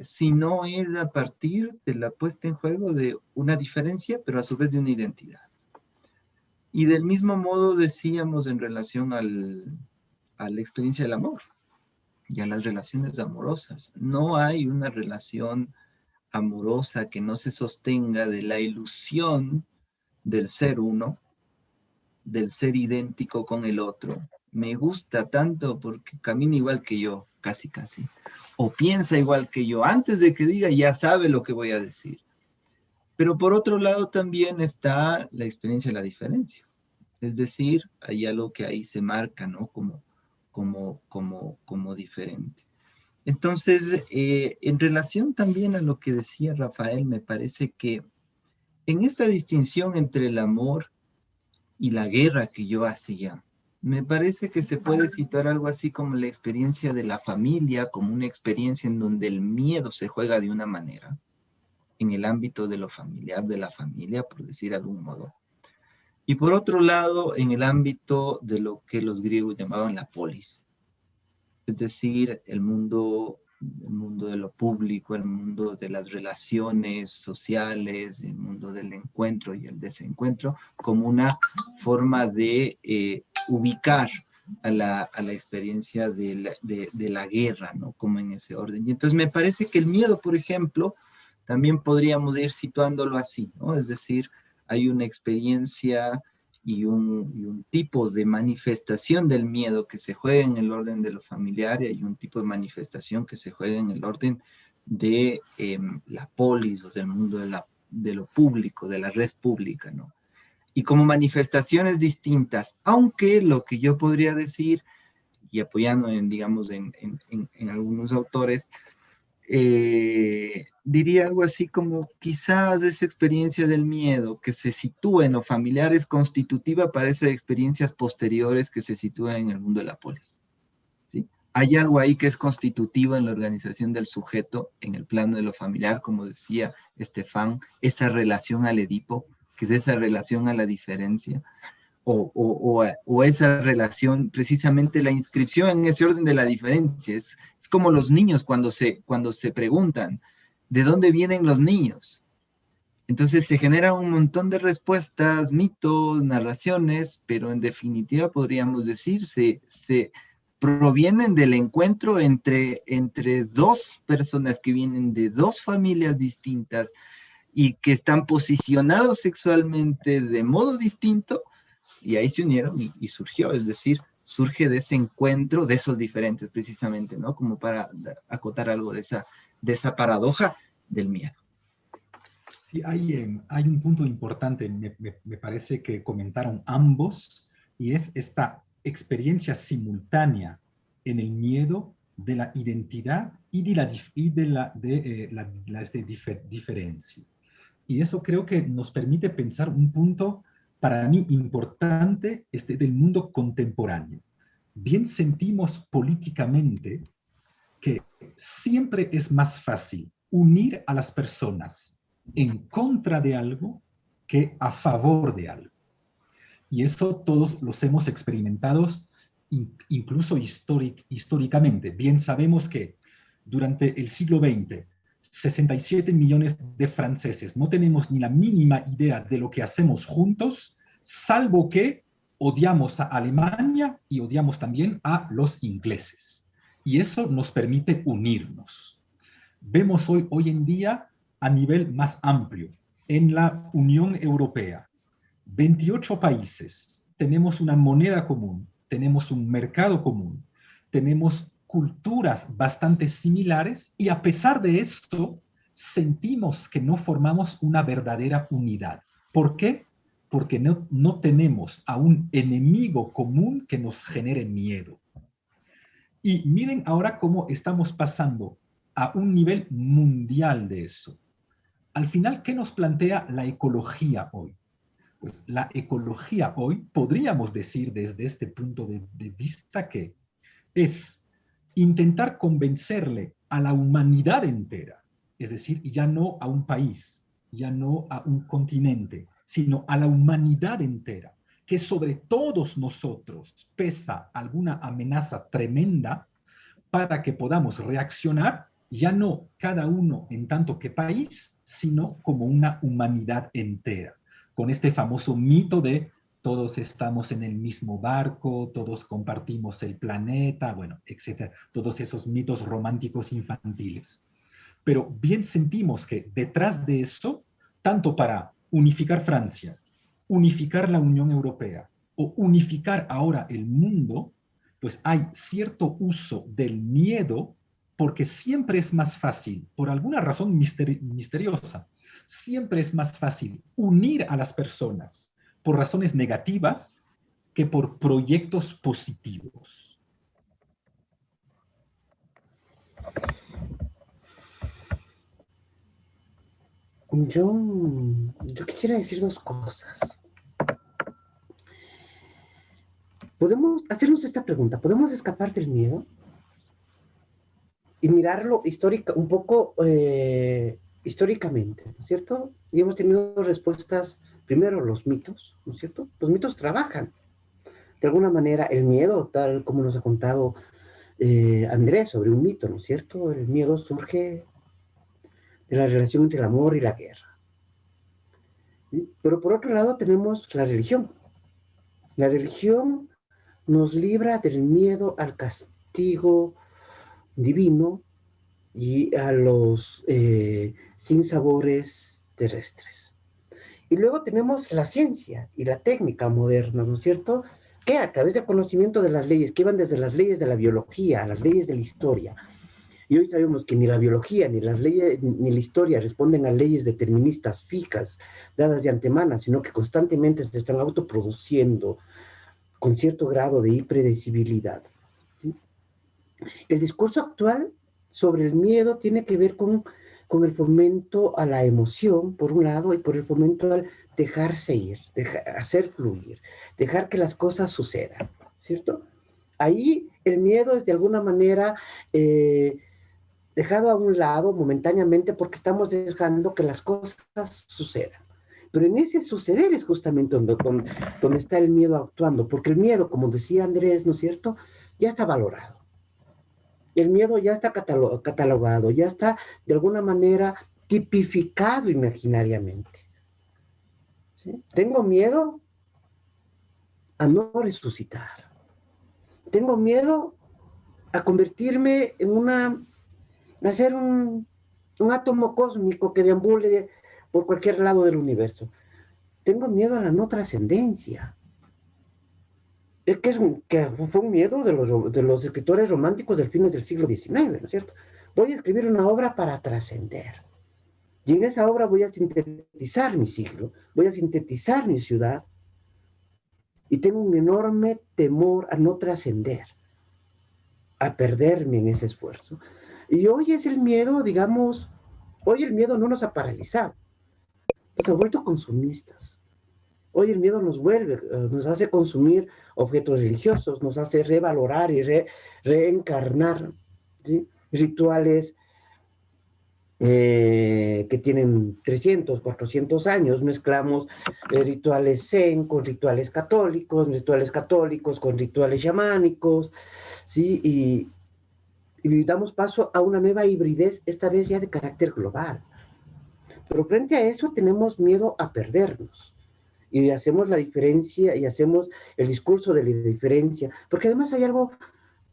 si no es a partir de la puesta en juego de una diferencia, pero a su vez de una identidad. Y del mismo modo decíamos en relación a la experiencia del amor y a las relaciones amorosas. No hay una relación amorosa que no se sostenga de la ilusión del ser uno, del ser idéntico con el otro. Me gusta tanto porque camina igual que yo, casi casi, o piensa igual que yo. Antes de que diga, ya sabe lo que voy a decir. Pero por otro lado también está la experiencia de la diferencia. Es decir, hay algo que ahí se marca, ¿no? Como diferente. Entonces, en relación también a lo que decía Rafael, me parece que en esta distinción entre el amor y la guerra que yo hacía, me parece que se puede citar algo así como la experiencia de la familia, como una experiencia en donde el miedo se juega de una manera, en el ámbito de lo familiar, de la familia, por decir de algún modo. Y por otro lado, en el ámbito de lo que los griegos llamaban la polis, es decir, el mundo de lo público, el mundo de las relaciones sociales, el mundo del encuentro y el desencuentro, como una forma de ubicar a la experiencia de la guerra, ¿no? Como en ese orden. Y entonces me parece que el miedo, por ejemplo, también podríamos ir situándolo así, ¿no? Es decir, hay una experiencia y un tipo de manifestación del miedo que se juega en el orden de lo familiar, y hay un tipo de manifestación que se juega en el orden de la polis, o del mundo de lo público, de la red pública, ¿no? Y como manifestaciones distintas, aunque lo que yo podría decir, y apoyando digamos, en algunos autores, diría algo así como quizás esa experiencia del miedo que se sitúa en lo familiar es constitutiva para esas experiencias posteriores que se sitúan en el mundo de la polis, ¿sí? Hay algo ahí que es constitutivo en la organización del sujeto en el plano de lo familiar, como decía Estefan, esa relación al Edipo, que es esa relación a la diferencia, o esa relación, precisamente la inscripción en ese orden de la diferencia. Es como los niños cuando se preguntan, ¿de dónde vienen los niños? Entonces se genera un montón de respuestas, mitos, narraciones, pero en definitiva podríamos decir, se provienen del encuentro entre dos personas que vienen de dos familias distintas y que están posicionados sexualmente de modo distinto, y ahí se unieron y surgió, es decir, surge de ese encuentro de esos diferentes precisamente, ¿no? Como para acotar algo de esa paradoja del miedo. Sí, hay un punto importante, me parece que comentaron ambos, y es esta experiencia simultánea en el miedo de la identidad y de la diferencia. Y eso creo que nos permite pensar un punto para mí importante del mundo contemporáneo. Bien sentimos políticamente que siempre es más fácil unir a las personas en contra de algo que a favor de algo. Y eso todos los hemos experimentado incluso históricamente. Bien sabemos que durante el siglo XX, 67 millones de franceses no tenemos ni la mínima idea de lo que hacemos juntos, salvo que odiamos a Alemania y odiamos también a los ingleses. Y eso nos permite unirnos. Vemos hoy en día a nivel más amplio, en la Unión Europea, 28 países, tenemos una moneda común, tenemos un mercado común, tenemos culturas bastante similares, y a pesar de esto sentimos que no formamos una verdadera unidad. ¿Por qué? Porque no tenemos a un enemigo común que nos genere miedo. Y miren ahora cómo estamos pasando a un nivel mundial de eso. Al final, ¿qué nos plantea la ecología hoy? Pues la ecología hoy, podríamos decir desde este punto de vista, que es intentar convencerle a la humanidad entera, es decir, ya no a un país, ya no a un continente, sino a la humanidad entera, que sobre todos nosotros pesa alguna amenaza tremenda, para que podamos reaccionar, ya no cada uno en tanto que país, sino como una humanidad entera, con este famoso mito de todos estamos en el mismo barco, todos compartimos el planeta, bueno, etcétera, todos esos mitos románticos infantiles. Pero bien sentimos que detrás de eso, tanto para unificar Francia, unificar la Unión Europea o unificar ahora el mundo, pues hay cierto uso del miedo, porque siempre es más fácil, por alguna razón misteriosa, siempre es más fácil unir a las personas por razones negativas que por proyectos positivos. Yo quisiera decir dos cosas. Podemos hacernos esta pregunta: ¿podemos escapar del miedo? Y mirarlo un poco históricamente, ¿no es cierto? Y hemos tenido respuestas primero los mitos, ¿no es cierto? Los mitos trabajan. De alguna manera, el miedo, tal como nos ha contado Andrés sobre un mito, ¿no es cierto? El miedo surge de la relación entre el amor y la guerra. ¿Sí? Pero por otro lado tenemos la religión. La religión nos libra del miedo al castigo divino y a los sinsabores terrestres. Y luego tenemos la ciencia y la técnica moderna, ¿no es cierto? Que a través del conocimiento de las leyes, que van desde las leyes de la biología a las leyes de la historia. Y hoy sabemos que ni la biología, ni las leyes, ni la historia responden a leyes deterministas fijas, dadas de antemano, sino que constantemente se están autoproduciendo con cierto grado de impredecibilidad. ¿Sí? El discurso actual sobre el miedo tiene que ver con el fomento a la emoción, por un lado, y por el fomento al dejarse ir, hacer fluir, dejar que las cosas sucedan, ¿cierto? Ahí el miedo es de alguna manera dejado a un lado momentáneamente porque estamos dejando que las cosas sucedan. Pero en ese suceder es justamente donde está el miedo actuando, porque el miedo, como decía Andrés, ¿no es cierto?, ya está valorado. El miedo ya está catalogado, ya está de alguna manera tipificado imaginariamente. ¿Sí? Tengo miedo a no resucitar. Tengo miedo a convertirme a ser un átomo cósmico que deambule por cualquier lado del universo. Tengo miedo a la no trascendencia. Es que fue un miedo de los escritores románticos del fines del siglo XIX, ¿no es cierto? Voy a escribir una obra para trascender. Y en esa obra voy a sintetizar mi siglo, voy a sintetizar mi ciudad, y tengo un enorme temor a no trascender, a perderme en ese esfuerzo. Y hoy es el miedo, digamos, hoy el miedo no nos ha paralizado, nos ha vuelto consumistas. Hoy el miedo nos hace consumir objetos religiosos, nos hace revalorar y reencarnar, ¿sí? Rituales que tienen 300, 400 años. Mezclamos rituales zen con rituales católicos con rituales chamánicos, ¿sí? Y damos paso a una nueva hibridez, esta vez ya de carácter global. Pero frente a eso tenemos miedo a perdernos. Y hacemos la diferencia y hacemos el discurso de la diferencia, porque además hay algo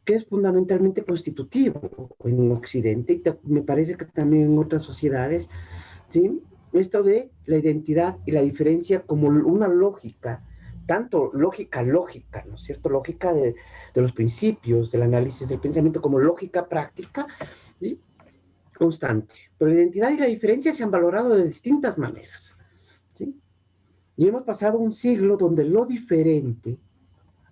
que es fundamentalmente constitutivo en Occidente, y me parece que también en otras sociedades, ¿sí? Esto de la identidad y la diferencia como una lógica, tanto lógica, ¿no es cierto? Lógica de los principios, del análisis del pensamiento, como lógica práctica, ¿sí? Constante. Pero la identidad y la diferencia se han valorado de distintas maneras, ¿sí? Y hemos pasado un siglo donde lo diferente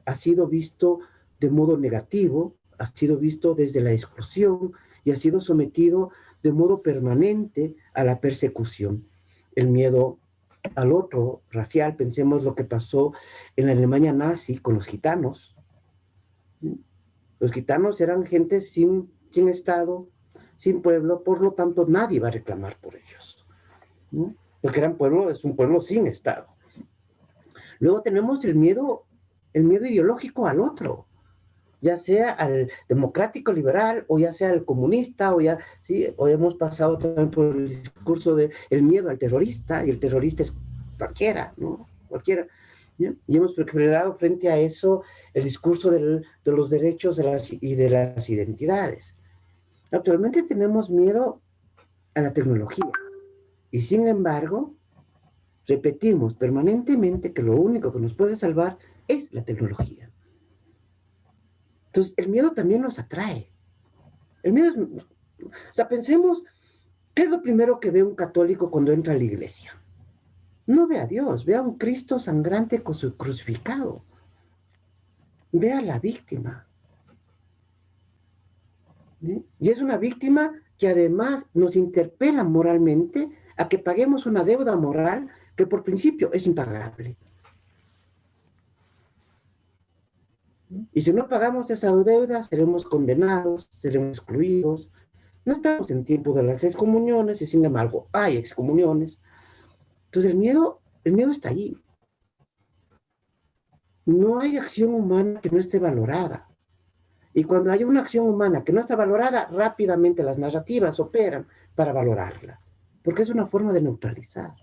ha sido visto de modo negativo, ha sido visto desde la exclusión y ha sido sometido de modo permanente a la persecución. El miedo al otro racial, pensemos lo que pasó en la Alemania nazi con los gitanos. Los gitanos eran gente sin Estado, sin pueblo, por lo tanto nadie va a reclamar por ellos. Porque es un pueblo sin Estado. Luego tenemos el miedo ideológico al otro, ya sea al democrático liberal o ya sea al comunista, ¿sí? O hemos pasado también por el discurso del miedo al terrorista, y el terrorista es cualquiera, ¿no? Cualquiera. ¿Ya? Y hemos preparado frente a eso el discurso de los derechos y de las identidades. Actualmente tenemos miedo a la tecnología, y sin embargo repetimos permanentemente que lo único que nos puede salvar es la tecnología. Entonces, el miedo también nos atrae. El miedo o sea, pensemos, ¿qué es lo primero que ve un católico cuando entra a la iglesia? No ve a Dios, ve a un Cristo sangrante crucificado. Ve a la víctima. ¿Sí? Y es una víctima que además nos interpela moralmente a que paguemos una deuda moral que por principio es impagable. Y si no pagamos esa deuda, seremos condenados, seremos excluidos. No estamos en tiempo de las excomuniones y sin embargo hay excomuniones. Entonces el miedo el miedo está ahí. No hay acción humana que no esté valorada. Y cuando hay una acción humana que no está valorada, rápidamente las narrativas operan para valorarla, porque es una forma de neutralizar.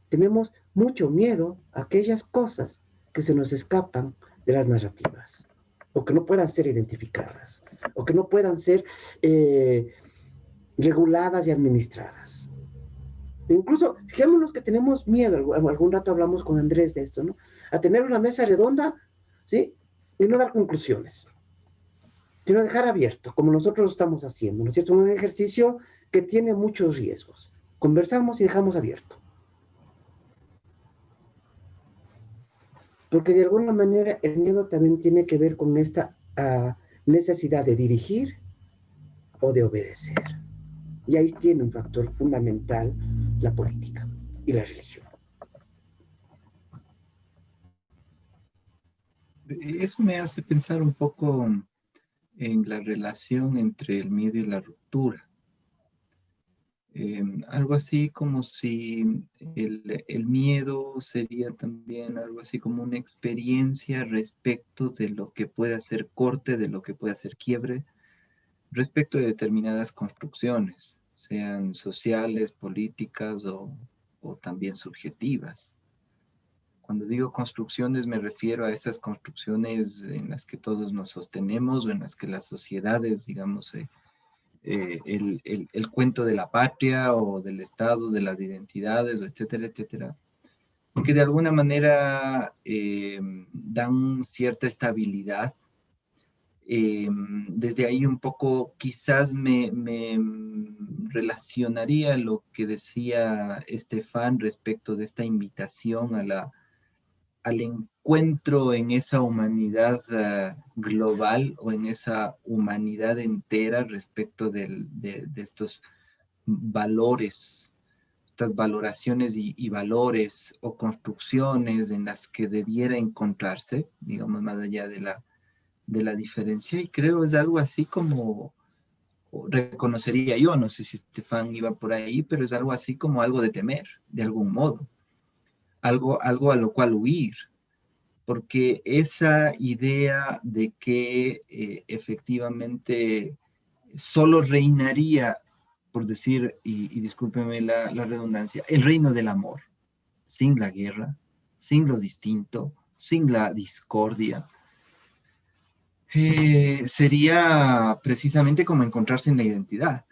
Tenemos mucho miedo a aquellas cosas que se nos escapan de las narrativas, o que no puedan ser identificadas, o que no puedan ser reguladas y administradas. Incluso, fijémonos que tenemos miedo, algún rato hablamos con Andrés de esto, ¿no? A tener una mesa redonda, ¿sí? Y no dar conclusiones, sino dejar abierto, como nosotros lo estamos haciendo, ¿no es cierto? Un ejercicio que tiene muchos riesgos. Conversamos y dejamos abierto. Porque de alguna manera el miedo también tiene que ver con esta necesidad de dirigir o de obedecer. Y ahí tiene un factor fundamental la política y la religión. Eso me hace pensar un poco en la relación entre el miedo y la ruptura. Algo así como si el miedo sería también algo así como una experiencia respecto de lo que puede hacer corte, de lo que puede hacer quiebre, respecto de determinadas construcciones, sean sociales, políticas o también subjetivas. Cuando digo construcciones me refiero a esas construcciones en las que todos nos sostenemos o en las que las sociedades, digamos, el cuento de la patria o del Estado, de las identidades, etcétera, etcétera, que de alguna manera dan cierta estabilidad. Desde ahí un poco quizás me relacionaría lo que decía Estefan respecto de esta invitación al encuentro en esa humanidad global o en esa humanidad entera respecto de estos valores, estas valoraciones y valores o construcciones en las que debiera encontrarse, digamos, más allá de la diferencia. Y creo es algo así como, reconocería yo, no sé si Estefan iba por ahí, pero es algo así como algo de temer, de algún modo, algo a lo cual huir, porque esa idea de que efectivamente solo reinaría, por decir, y discúlpeme la redundancia, el reino del amor, sin la guerra, sin lo distinto, sin la discordia, sería precisamente como encontrarse en la identidad.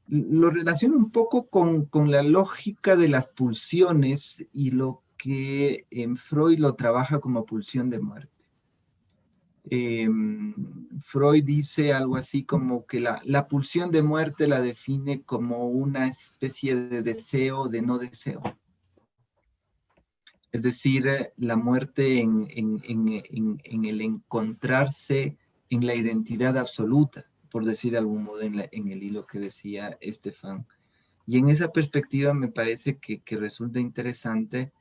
Lo relaciono un poco con la lógica de las pulsiones y lo que en Freud lo trabaja como pulsión de muerte. Freud dice algo así como que la pulsión de muerte la define como una especie de deseo de no deseo. Es decir, la muerte en el encontrarse en la identidad absoluta, por decir de algún modo en el hilo que decía Estefan. Y en esa perspectiva me parece que resulta interesante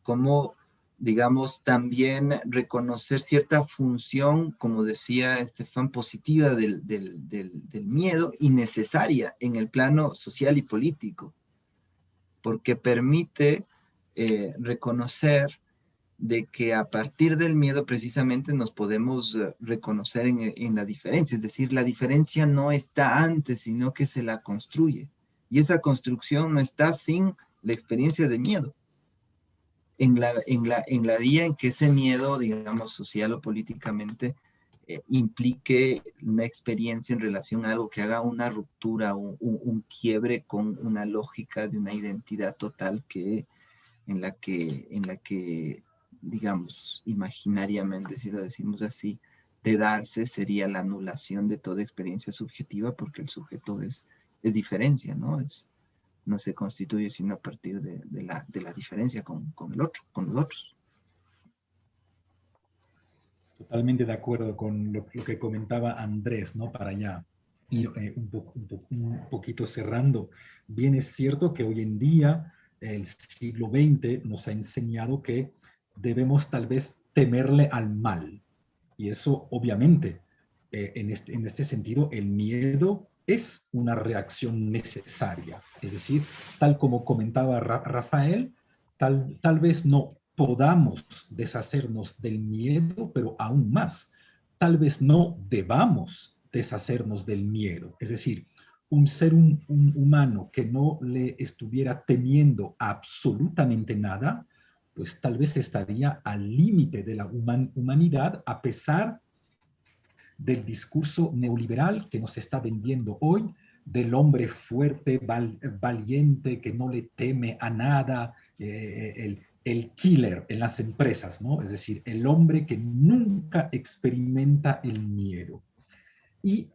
cómo, digamos, también reconocer cierta función, como decía Estefan, positiva del miedo y necesaria en el plano social y político, porque permite reconocer de que a partir del miedo precisamente nos podemos reconocer en la diferencia, es decir, la diferencia no está antes, sino que se la construye. Y esa construcción no está sin la experiencia de miedo. En la vía en que ese miedo, digamos, social o políticamente, implique una experiencia en relación a algo que haga una ruptura, un quiebre con una lógica de una identidad total en la que, digamos, imaginariamente, si lo decimos así, de darse sería la anulación de toda experiencia subjetiva, porque el sujeto es diferencia, ¿no? No se constituye sino a partir de la diferencia con el otro, con los otros. Totalmente de acuerdo con lo que comentaba Andrés, ¿no? Para ya ir un poquito cerrando. Bien es cierto que hoy en día el siglo XX nos ha enseñado que debemos tal vez temerle al mal. Y eso obviamente, en este sentido, el miedo es una reacción necesaria. Es decir, tal como comentaba Rafael, Tal vez no podamos deshacernos del miedo, pero aún más, tal vez no debamos deshacernos del miedo. Es decir, un ser humano que no le estuviera temiendo absolutamente nada, pues tal vez estaría al límite de la humanidad, a pesar del discurso neoliberal que nos está vendiendo hoy, del hombre fuerte, valiente, que no le teme a nada, el killer en las empresas, ¿no? Es decir, el hombre que nunca experimenta el miedo. Y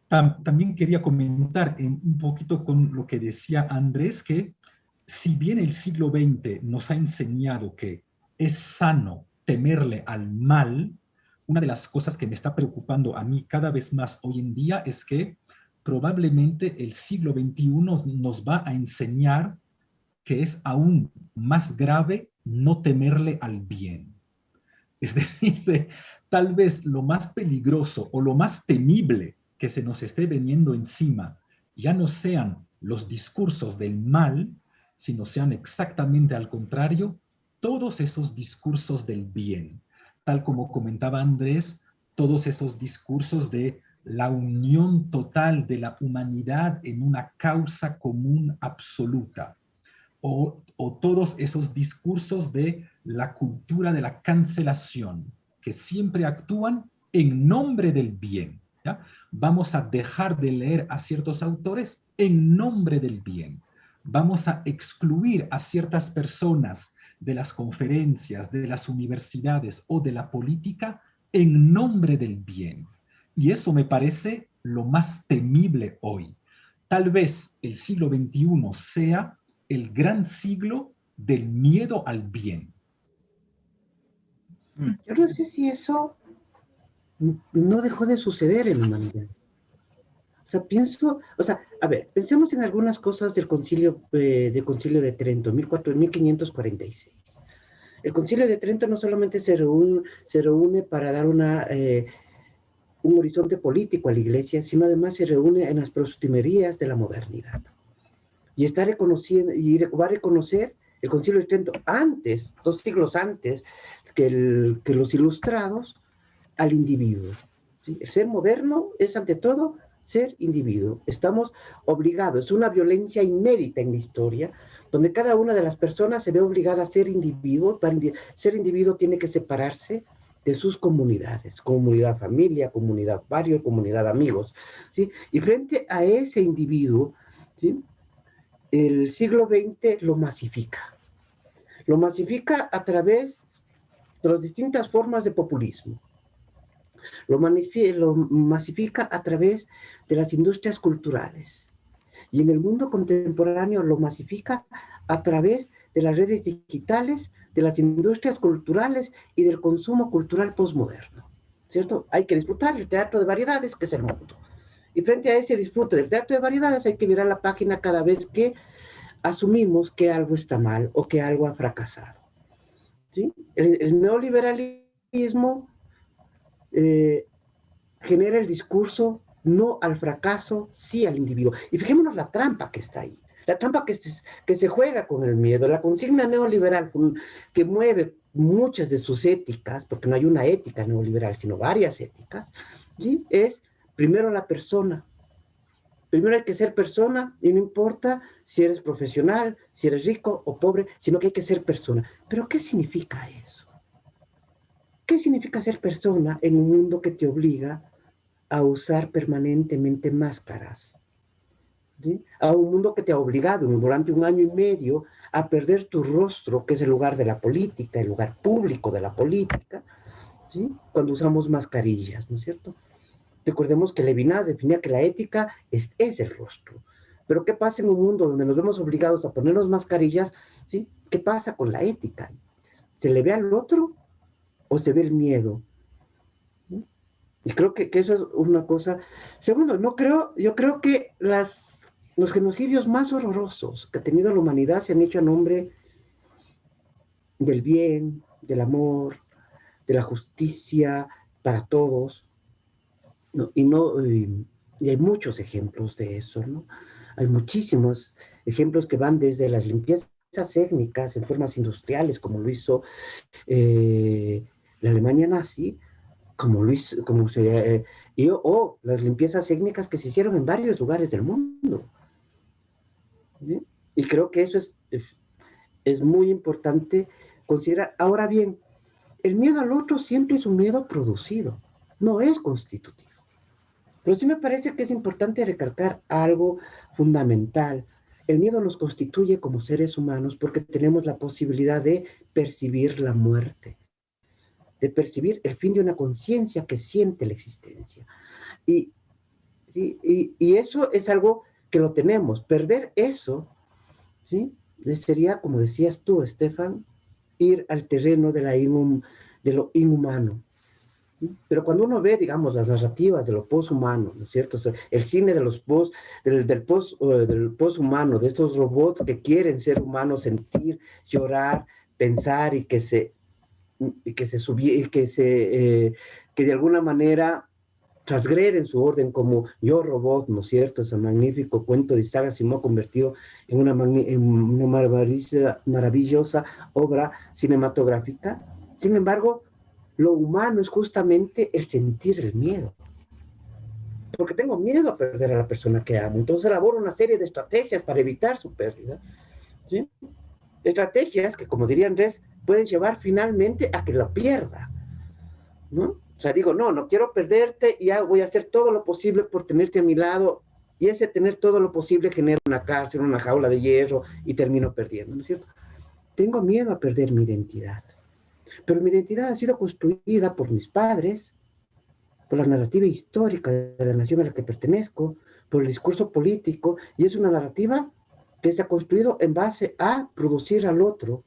también quería comentar un poquito con lo que decía Andrés, que si bien el siglo XX nos ha enseñado que es sano temerle al mal, una de las cosas que me está preocupando a mí cada vez más hoy en día es que probablemente el siglo XXI nos va a enseñar que es aún más grave no temerle al bien. Es decir, tal vez lo más peligroso o lo más temible que se nos esté veniendo encima ya no sean los discursos del mal, sino sean exactamente al contrario, todos esos discursos del bien. Tal como comentaba Andrés, todos esos discursos de la unión total de la humanidad en una causa común absoluta. O todos esos discursos de la cultura de la cancelación, que siempre actúan en nombre del bien. ¿Ya? Vamos a dejar de leer a ciertos autores en nombre del bien. Vamos a excluir a ciertas personas de las conferencias, de las universidades o de la política en nombre del bien. Y eso me parece lo más temible hoy. Tal vez el siglo XXI sea el gran siglo del miedo al bien. Yo no sé si eso no dejó de suceder en la humanidad. O sea, a ver, pensemos en algunas cosas del concilio de Trento, 1546. El concilio de Trento no solamente se reúne para dar un horizonte político a la iglesia, sino además se reúne en las postrimerías de la modernidad. Y va a reconocer el concilio de Trento antes, 2 siglos antes, que los ilustrados, al individuo. ¿Sí? El ser moderno es ante todo ser individuo. Estamos obligados, es una violencia inédita en la historia, donde cada una de las personas se ve obligada a ser individuo. Para ser individuo tiene que separarse de sus comunidades, comunidad familia, comunidad barrio, comunidad amigos, ¿sí? Y frente a ese individuo, ¿sí?, el siglo XX lo masifica. Lo masifica a través de las distintas formas de populismo. Lo masifica a través de las industrias culturales. Y en el mundo contemporáneo lo masifica a través de las redes digitales, de las industrias culturales y del consumo cultural postmoderno. ¿Cierto? Hay que disfrutar el teatro de variedades, que es el mundo. Y frente a ese disfrute del teatro de variedades hay que mirar la página cada vez que asumimos que algo está mal o que algo ha fracasado. ¿Sí? El neoliberalismo genera el discurso no al fracaso, sí al individuo. Y fijémonos la trampa que está ahí, la trampa que se juega con el miedo, la consigna neoliberal que mueve muchas de sus éticas, porque no hay una ética neoliberal, sino varias éticas, ¿sí?, es primero la persona. Primero hay que ser persona y no importa si eres profesional, si eres rico o pobre, sino que hay que ser persona. ¿Pero qué significa eso? ¿Qué significa ser persona en un mundo que te obliga a usar permanentemente máscaras? ¿Sí? A un mundo que te ha obligado durante 1 año y medio a perder tu rostro, que es el lugar de la política, el lugar público de la política, ¿sí?, cuando usamos mascarillas, ¿no es cierto? Recordemos que Levinas definía que la ética es el rostro. Pero ¿qué pasa en un mundo donde nos vemos obligados a ponernos mascarillas? ¿Sí? ¿Qué pasa con la ética? ¿Se le ve al otro o se ve el miedo? ¿Sí? Y creo que eso es una cosa. Segundo, yo creo que los genocidios más horrorosos que ha tenido la humanidad se han hecho a nombre del bien, del amor, de la justicia para todos. No, y hay muchos ejemplos de eso, ¿no? Hay muchísimos ejemplos que van desde las limpiezas étnicas en formas industriales, como lo hizo la Alemania nazi, o las limpiezas étnicas que se hicieron en varios lugares del mundo. ¿Sí? Y creo que eso es muy importante considerar. Ahora bien, el miedo al otro siempre es un miedo producido, no es constitutivo. Pero sí me parece que es importante recalcar algo fundamental. El miedo nos constituye como seres humanos porque tenemos la posibilidad de percibir la muerte, de percibir el fin de una conciencia que siente la existencia. Y, ¿sí? Y eso es algo que lo tenemos. Perder eso, ¿sí? Sería, como decías tú, Estefan, ir al terreno de lo inhumano. Pero cuando uno ve, digamos, las narrativas de lo poshumano, ¿no es cierto? O sea, el cine de los del poshumano, de estos robots que quieren ser humanos, sentir, llorar, pensar que de alguna manera transgreden su orden como Yo Robot, ¿no es cierto? Ese magnífico cuento de Isaac Asimov convertido en una maravillosa obra cinematográfica. Sin embargo, lo humano es justamente el sentir el miedo. Porque tengo miedo a perder a la persona que amo. Entonces elaboro una serie de estrategias para evitar su pérdida. ¿Sí? Estrategias que, como diría Andrés, pueden llevar finalmente a que lo pierda. ¿No? O sea, digo, no quiero perderte y ya voy a hacer todo lo posible por tenerte a mi lado. Y ese tener todo lo posible genera una cárcel, una jaula de hierro y termino perdiendo, ¿no es cierto? Tengo miedo a perder mi identidad. Pero mi identidad ha sido construida por mis padres, por la narrativa histórica de la nación a la que pertenezco, por el discurso político, y es una narrativa que se ha construido en base a producir al otro.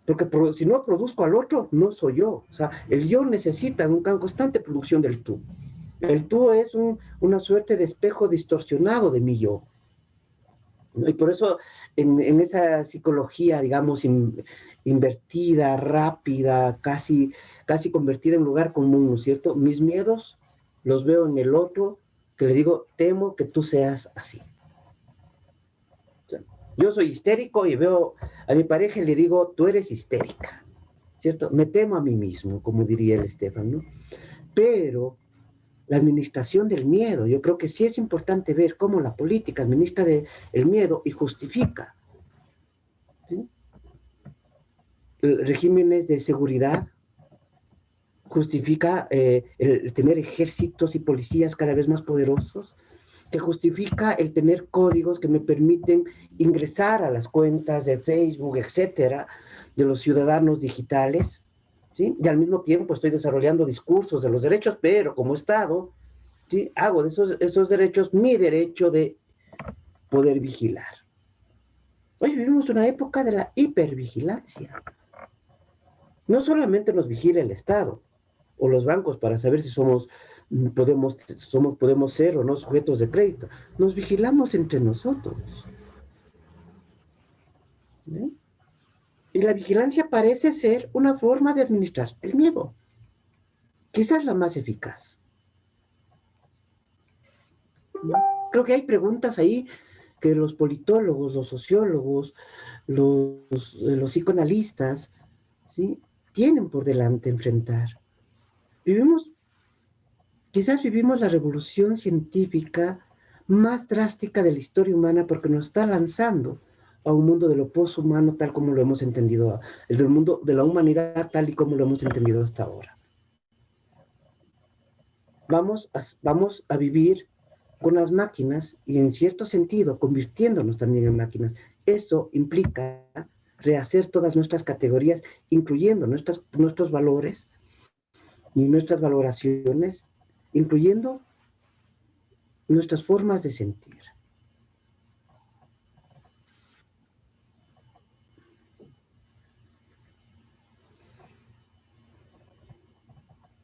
Porque si no produzco al otro, no soy yo. O sea, el yo necesita una constante producción del tú. El tú es una suerte de espejo distorsionado de mi yo. Y por eso en esa psicología, digamos, invertida, rápida, casi convertida en lugar común, ¿no es cierto? Mis miedos los veo en el otro, que le digo, temo que tú seas así. O sea, yo soy histérico y veo a mi pareja y le digo, tú eres histérica, ¿cierto? Me temo a mí mismo, como diría el Estefan, ¿no? Pero la administración del miedo, yo creo que sí es importante ver cómo la política administra el miedo y justifica, ¿sí? Regímenes de seguridad, justifica el tener ejércitos y policías cada vez más poderosos, que justifica el tener códigos que me permiten ingresar a las cuentas de Facebook, etcétera, de los ciudadanos digitales, ¿sí? Y al mismo tiempo estoy desarrollando discursos de los derechos, pero como Estado, ¿sí? Hago de esos derechos mi derecho de poder vigilar. Hoy vivimos una época de la hipervigilancia. No solamente nos vigila el Estado o los bancos para saber si podemos ser o no sujetos de crédito. Nos vigilamos entre nosotros. ¿Sí? Y la vigilancia parece ser una forma de administrar el miedo. Quizás la más eficaz. ¿No? Creo que hay preguntas ahí que los politólogos, los sociólogos, los psicoanalistas, ¿sí? Tienen por delante enfrentar. Quizás vivimos la revolución científica más drástica de la historia humana porque nos está lanzando a un mundo de lo poshumano tal como lo hemos entendido, el del mundo de la humanidad tal y como lo hemos entendido hasta ahora. Vamos a vivir con las máquinas y en cierto sentido convirtiéndonos también en máquinas. Eso implica rehacer todas nuestras categorías, incluyendo nuestros valores y nuestras valoraciones, incluyendo nuestras formas de sentir.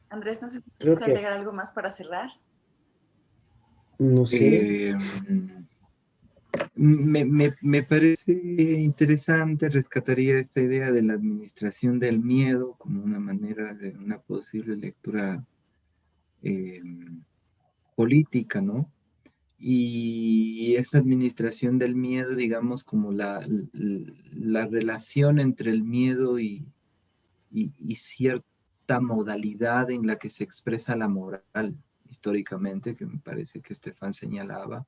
Andrés, no sé si quieres agregar algo más para cerrar. No sé. Me parece interesante, rescataría esta idea de la administración del miedo como una manera de una posible lectura política, ¿no? y esa administración del miedo, digamos, como la relación entre el miedo y cierta modalidad en la que se expresa la moral históricamente, que me parece que Estefan señalaba,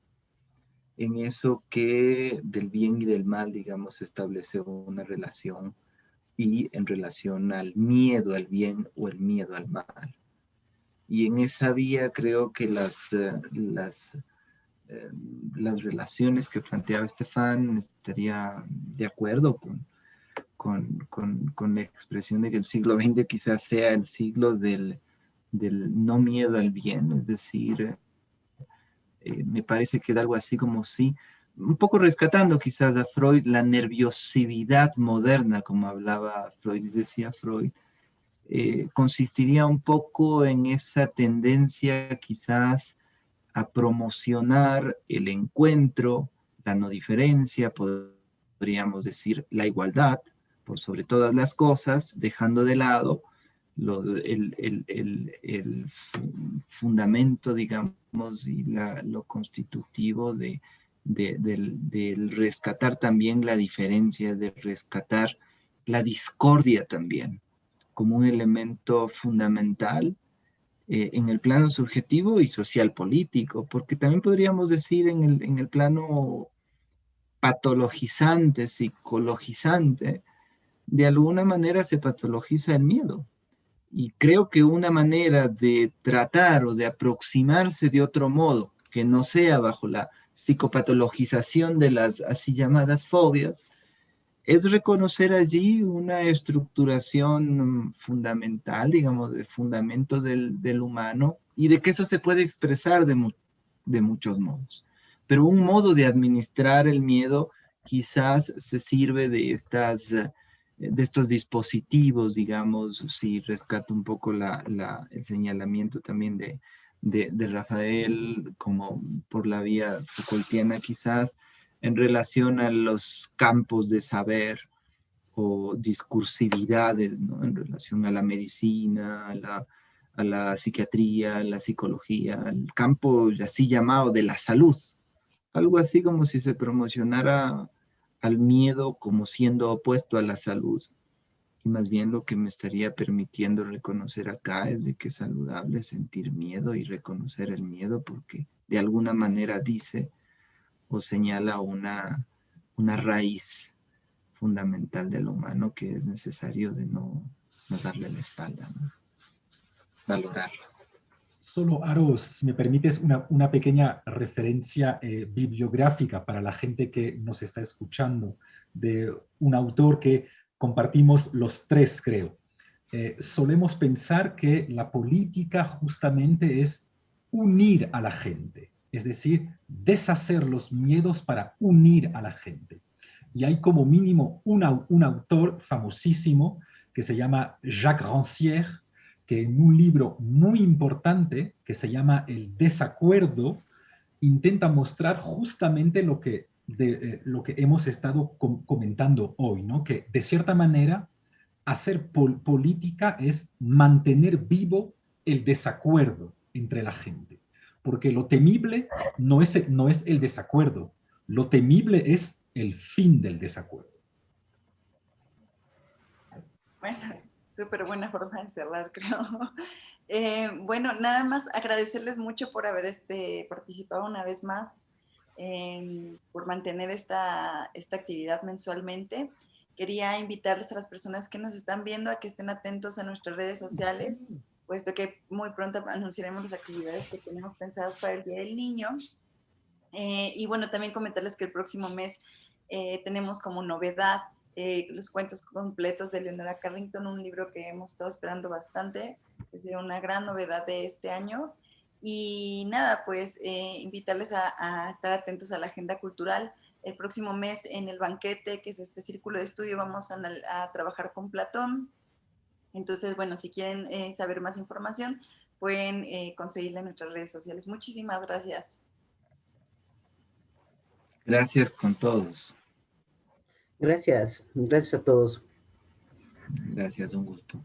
en eso que del bien y del mal, digamos, se establece una relación y en relación al miedo al bien o el miedo al mal. Y en esa vía creo que las relaciones que planteaba Estefan estaría de acuerdo con la expresión de que el siglo XX quizás sea el siglo del no miedo al bien, es decir, me parece que es algo así como si, un poco rescatando quizás a Freud, la nerviosidad moderna, como hablaba Freud y decía Freud, consistiría un poco en esa tendencia quizás a promocionar el encuentro, la no diferencia, podríamos decir la igualdad, por sobre todas las cosas, dejando de lado el fundamento, digamos, y lo constitutivo del rescatar también la diferencia, de rescatar la discordia también, como un elemento fundamental en el plano subjetivo y social político, porque también podríamos decir en el plano patologizante, psicologizante, de alguna manera se patologiza el miedo. Y creo que una manera de tratar o de aproximarse de otro modo, que no sea bajo la psicopatologización de las así llamadas fobias, es reconocer allí una estructuración fundamental, digamos, de fundamento del humano y de que eso se puede expresar de muchos modos. Pero un modo de administrar el miedo quizás se sirve de estos dispositivos, digamos, si rescato un poco el señalamiento también de Rafael, como por la vía Foucaultiana quizás, en relación a los campos de saber o discursividades, ¿no? En relación a la medicina, a la psiquiatría, a la psicología, al campo así llamado de la salud. Algo así como si se promocionara al miedo como siendo opuesto a la salud. Y más bien lo que me estaría permitiendo reconocer acá es de que es saludable sentir miedo y reconocer el miedo porque de alguna manera dice o señala una raíz fundamental del humano que es necesario de no darle la espalda, ¿no? Valorarlo. Solo, Aro, si me permites una pequeña referencia bibliográfica para la gente que nos está escuchando, de un autor que compartimos los tres, creo. Solemos pensar que la política justamente es unir a la gente, es decir, deshacer los miedos para unir a la gente. Y hay como mínimo un autor famosísimo que se llama Jacques Rancière, que en un libro muy importante que se llama El desacuerdo, intenta mostrar justamente lo que hemos estado comentando hoy, ¿no? Que de cierta manera hacer política es mantener vivo el desacuerdo entre la gente, porque lo temible no es el desacuerdo, lo temible es el fin del desacuerdo. Bueno, súper buena forma de cerrar, creo. Bueno, nada más agradecerles mucho por haber participado una vez más, por mantener esta actividad mensualmente. Quería invitarles a las personas que nos están viendo a que estén atentos a nuestras redes sociales, puesto que muy pronto anunciaremos las actividades que tenemos pensadas para el Día del Niño. Y bueno, también comentarles que el próximo mes tenemos como novedad los cuentos completos de Leonora Carrington, un libro que hemos estado esperando bastante, es una gran novedad de este año. Y nada, pues invitarles a estar atentos a la agenda cultural. El próximo mes en el banquete, que es este círculo de estudio, vamos a trabajar con Platón. Entonces, bueno, si quieren saber más información, pueden conseguirla en nuestras redes sociales. Muchísimas gracias. Gracias con todos. Gracias a todos. Gracias, un gusto.